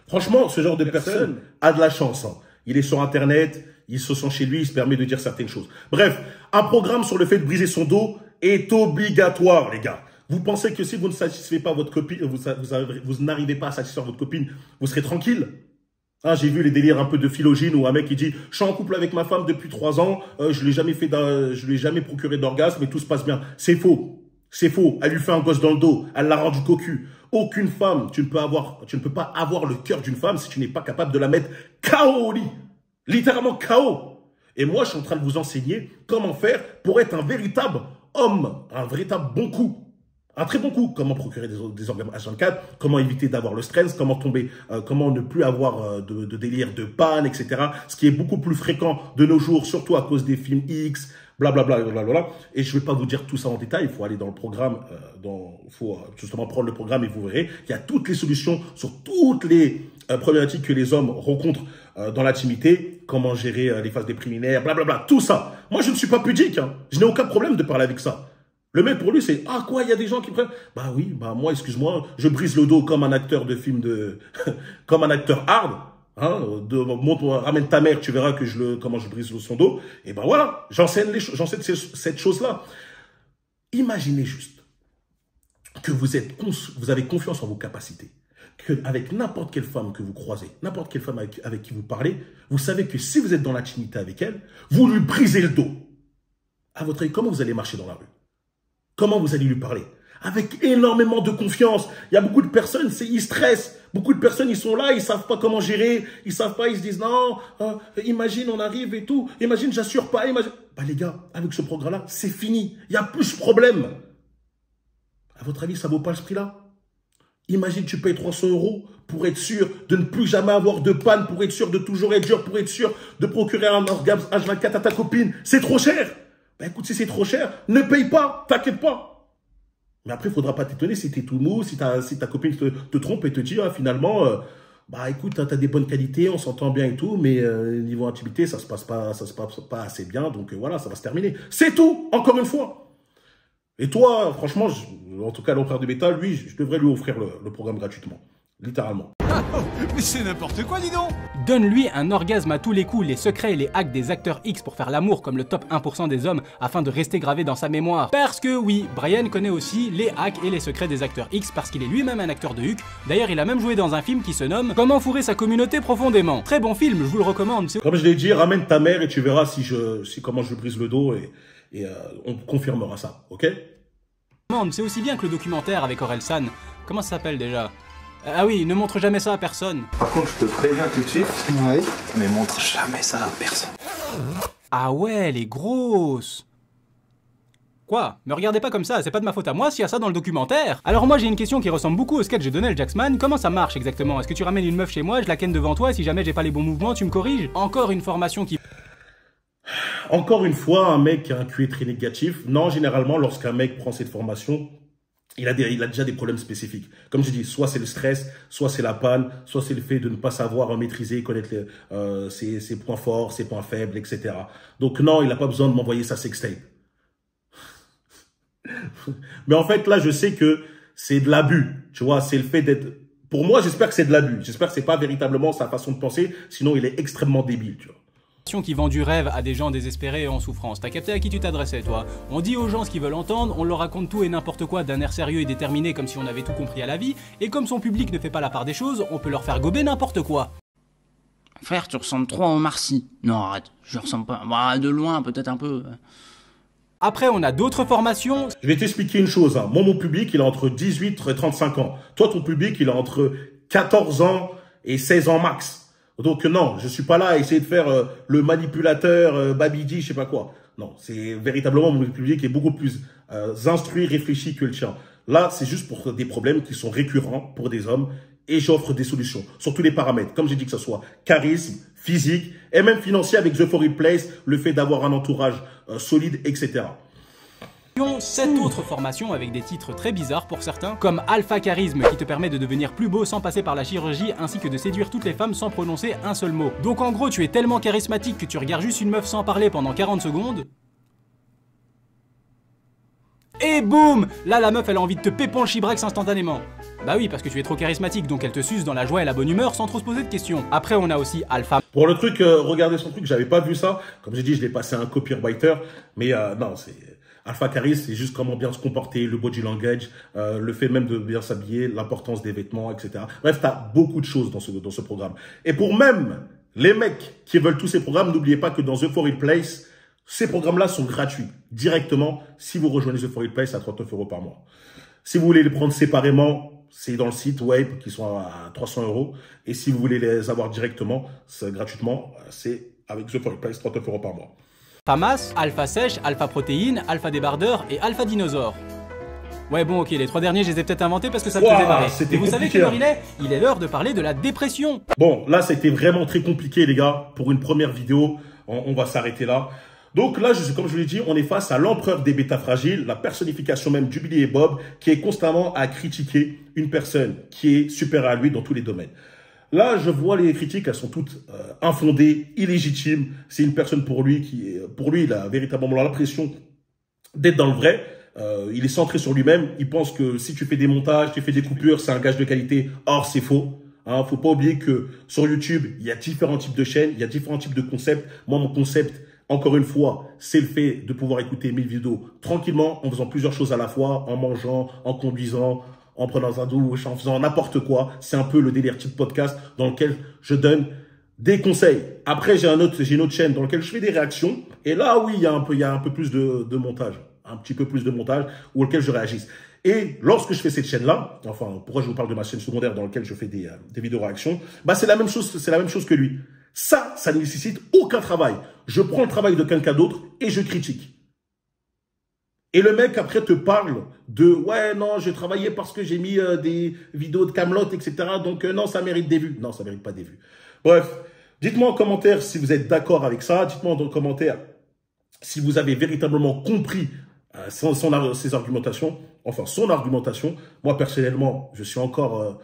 Franchement, ce genre de personne a de la chance. Hein. Il est sur Internet, il se sent chez lui, il se permet de dire certaines choses. Bref, un programme sur le fait de briser son dos est obligatoire, les gars. Vous pensez que si vous ne satisfaites pas votre copine, vous n'arrivez pas à satisfaire votre copine, vous serez tranquille? Hein, j'ai vu les délires un peu de Philogène où un mec qui dit « Je suis en couple avec ma femme depuis 3 ans, je lui ai jamais procuré d'orgasme et tout se passe bien. » C'est faux. C'est faux. Elle lui fait un gosse dans le dos. Elle l'a rendu cocu. Aucune femme, tu ne peux pas avoir le cœur d'une femme si tu n'es pas capable de la mettre KO au lit. Littéralement KO. Et moi, je suis en train de vous enseigner comment faire pour être un véritable homme, un véritable bon coup. Un très bon coup. Comment procurer des orgasmes H24, comment éviter d'avoir le stress, comment ne plus avoir de délire de panne, etc. Ce qui est beaucoup plus fréquent de nos jours, surtout à cause des films X, blablabla, blablabla. Et je ne vais pas vous dire tout ça en détail. Il faut aller dans le programme, il faut justement prendre le programme et vous verrez qu'il y a toutes les solutions sur toutes les problématiques que les hommes rencontrent dans l'intimité. Comment gérer les phases des préliminaires, blablabla, tout ça. Moi, je ne suis pas pudique. Hein. Je n'ai aucun problème de parler avec ça. Le mec, pour lui, c'est « Ah, quoi, il y a des gens qui prennent... » Bah oui, bah moi, excuse-moi, je brise le dos comme un acteur de film de... comme un acteur hard. Hein, ramène ta mère, tu verras que comment je brise son dos. Et ben voilà, j'enseigne cette chose-là. Imaginez juste que vous avez confiance en vos capacités. Qu'avec n'importe quelle femme que vous croisez, n'importe quelle femme avec qui vous parlez, vous savez que si vous êtes dans l'intimité avec elle, vous lui brisez le dos. À votre avis, comment vous allez marcher dans la rue? Comment vous allez lui parler? Avec énormément de confiance. Il y a beaucoup de personnes, ils stressent. Beaucoup de personnes, ils sont là, ils savent pas comment gérer. Ils savent pas, ils se disent non, imagine, on arrive et tout. Imagine, j'assure pas, imagine. Bah les gars, avec ce programme-là, c'est fini. Il y a plus de problème. À votre avis, ça vaut pas ce prix-là? Imagine, tu payes 300 € pour être sûr de ne plus jamais avoir de panne, pour être sûr de toujours être dur, pour être sûr de procurer un orgasme H24 à ta copine. C'est trop cher. Bah écoute, si c'est trop cher, ne paye pas, t'inquiète pas. Mais après, il ne faudra pas t'étonner si tu es tout mou, si ta copine te trompe et te dit, finalement, bah écoute, tu as des bonnes qualités, on s'entend bien et tout, mais niveau intimité, ça se passe pas assez bien, donc voilà, ça va se terminer. C'est tout, encore une fois. Et toi, franchement, en tout cas, l'empereur de bêta, lui, je devrais lui offrir le programme gratuitement. Littéralement. Mais c'est n'importe quoi, dis donc! Donne-lui un orgasme à tous les coups, les secrets et les hacks des acteurs X pour faire l'amour comme le top 1% des hommes afin de rester gravé dans sa mémoire. Parce que oui, Brian connaît aussi les hacks et les secrets des acteurs X parce qu'il est lui-même un acteur de Huck. D'ailleurs, il a même joué dans un film qui se nomme Comment fourrer sa communauté profondément. Très bon film, je vous le recommande. Comme je l'ai dit, ramène ta mère et tu verras comment je brise le dos et on confirmera ça, ok? C'est aussi bien que le documentaire avec Orelsan. Comment ça s'appelle déjà? Ah oui, ne montre jamais ça à personne. Par contre, je te préviens tout de suite. Oui. Mais montre jamais ça à personne. Ah ouais, elle est grosse. Quoi? Me regardez pas comme ça, c'est pas de ma faute à moi s'il y a ça dans le documentaire. Alors moi j'ai une question qui ressemble beaucoup au sketch de Donald Jacksman. Comment ça marche exactement? Est-ce que tu ramènes une meuf chez moi, je la ken devant toi et si jamais j'ai pas les bons mouvements, tu me corriges? Encore une formation qui... Encore une fois, un mec qui a un QI très négatif. Non, généralement, lorsqu'un mec prend cette formation, il a déjà des problèmes spécifiques. Comme je dis, soit c'est le stress, soit c'est la panne, soit c'est le fait de ne pas savoir maîtriser, connaître ses points forts, ses points faibles, etc. Donc non, il n'a pas besoin de m'envoyer sa sextape. Mais en fait, là, je sais que c'est de l'abus. Tu vois, c'est le fait d'être... Pour moi, j'espère que c'est de l'abus. J'espère que c'est pas véritablement sa façon de penser. Sinon, il est extrêmement débile, tu vois. Qui vend du rêve à des gens désespérés et en souffrance. T'as capté à qui tu t'adressais, toi? On dit aux gens ce qu'ils veulent entendre, on leur raconte tout et n'importe quoi d'un air sérieux et déterminé comme si on avait tout compris à la vie, et comme son public ne fait pas la part des choses, on peut leur faire gober n'importe quoi. Frère, tu ressembles trop à Omar Sy. Non, arrête, je ressemble pas. Bah, de loin, peut-être un peu. Après, on a d'autres formations. Je vais t'expliquer une chose. Hein. Moi, mon public, il est entre 18 et 35 ans. Toi, ton public, il est entre 14 ans et 16 ans max. Donc non, je suis pas là à essayer de faire le manipulateur, Babidi, je sais pas quoi. Non, c'est véritablement mon public est beaucoup plus instruit, réfléchi que le tien. Là, c'est juste pour des problèmes qui sont récurrents pour des hommes et j'offre des solutions sur tous les paramètres. Comme j'ai dit, que ce soit charisme, physique et même financier avec The For It Place, le fait d'avoir un entourage solide, etc. 7 autres formations avec des titres très bizarres pour certains, comme Alpha Charisme qui te permet de devenir plus beau sans passer par la chirurgie ainsi que de séduire toutes les femmes sans prononcer un seul mot. Donc en gros, tu es tellement charismatique que tu regardes juste une meuf sans parler pendant 40 secondes. Et boum! Là, la meuf, elle a envie de te péper le chibrax instantanément. Bah oui, parce que tu es trop charismatique, donc elle te suce dans la joie et la bonne humeur sans trop se poser de questions. Après, on a aussi Alpha. Pour le truc, regardez son truc, j'avais pas vu ça. Comme j'ai dit, je l'ai passé à un copywriter, mais non, c'est... Alpha Charisme, c'est juste comment bien se comporter, le body language, le fait même de bien s'habiller, l'importance des vêtements, etc. Bref, tu as beaucoup de choses dans ce programme. Et pour même les mecs qui veulent tous ces programmes, n'oubliez pas que dans The For It Place, ces programmes-là sont gratuits directement si vous rejoignez The For It Place à 39 € par mois. Si vous voulez les prendre séparément, c'est dans le site web qui sont à 300 €. Et si vous voulez les avoir directement, gratuitement, c'est avec The For It Place, 39 € par mois. Alpha Masse, Alpha Sèche, Alpha Protéine, Alpha Débardeur et Alpha Dinosaure. Ouais bon ok, les 3 derniers je les ai peut-être inventés parce que ça me faisait marrer. Et vous savez quelle heure il est? Il est l'heure de parler de la dépression. Bon, là c'était vraiment très compliqué les gars, pour une première vidéo, on va s'arrêter là. Donc là, comme je vous l'ai dit, on est face à l'empereur des bêtas fragiles, la personnification même du Billy et Bob, qui est constamment à critiquer une personne qui est supérieure à lui dans tous les domaines. Là, je vois les critiques, elles sont toutes infondées, illégitimes. C'est une personne pour lui, il a véritablement l'impression d'être dans le vrai. Il est centré sur lui-même. Il pense que si tu fais des montages, tu fais des coupures, c'est un gage de qualité. Or, c'est faux. Hein, faut pas oublier que sur YouTube, il y a différents types de chaînes, il y a différents types de concepts. Moi, mon concept, encore une fois, c'est le fait de pouvoir écouter mes vidéos tranquillement, en faisant plusieurs choses à la fois, en mangeant, en conduisant, en prenant un douche, en faisant n'importe quoi. C'est un peu le délire type podcast dans lequel je donne des conseils. Après, j'ai une autre chaîne dans laquelle je fais des réactions. Et là, oui, il y a un peu plus de montage. Un petit peu plus de montage auquel je réagisse. Et lorsque je fais cette chaîne-là, enfin, pourquoi je vous parle de ma chaîne secondaire dans laquelle je fais des vidéos réactions, bah, c'est la même chose que lui. Ça ne nécessite aucun travail. Je prends le travail de quelqu'un d'autre et je critique. Et le mec, après, te parle de « Ouais, non, j'ai travaillé parce que j'ai mis des vidéos de Kaamelott, etc. Donc, non, ça mérite des vues. » Non, ça mérite pas des vues. Bref, dites-moi en commentaire si vous êtes d'accord avec ça. Dites-moi en commentaire si vous avez véritablement compris ses argumentations. Enfin, son argumentation. Moi, personnellement, je suis encore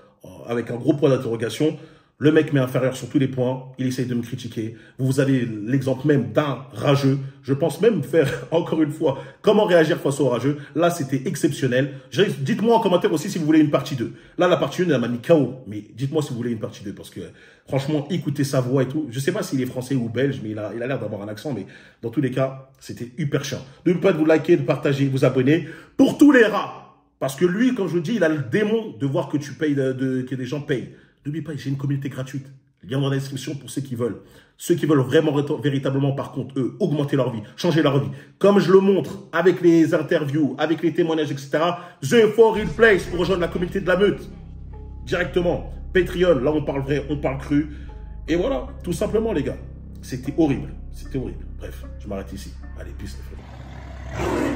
avec un gros point d'interrogation. Le mec m'est inférieur sur tous les points. Il essaye de me critiquer. Vous avez l'exemple même d'un rageux. Je pense même faire, encore une fois, comment réagir face au rageux. Là, c'était exceptionnel. Dites-moi en commentaire aussi si vous voulez une partie 2. Là, la partie 1, elle m'a mis KO. Mais dites-moi si vous voulez une partie 2. Parce que, franchement, écoutez sa voix et tout. Je sais pas s'il est français ou belge, mais il a l'air d'avoir un accent. Mais dans tous les cas, c'était hyper chiant. N'oubliez pas de vous liker, de partager, de vous abonner. Pour tous les rats. Parce que lui, comme je vous dis, il a le démon de voir que tu payes, que des gens payent. N'oubliez pas, j'ai une communauté gratuite. Lien dans la description pour ceux qui veulent. Ceux qui veulent vraiment, véritablement, par contre, eux, augmenter leur vie, changer leur vie. Comme je le montre avec les interviews, avec les témoignages, etc. The For Real Place pour rejoindre la communauté de la meute. Directement. Patreon, là on parle vrai, on parle cru. Et voilà, tout simplement les gars. C'était horrible. C'était horrible. Bref, je m'arrête ici. Allez, peace les frères.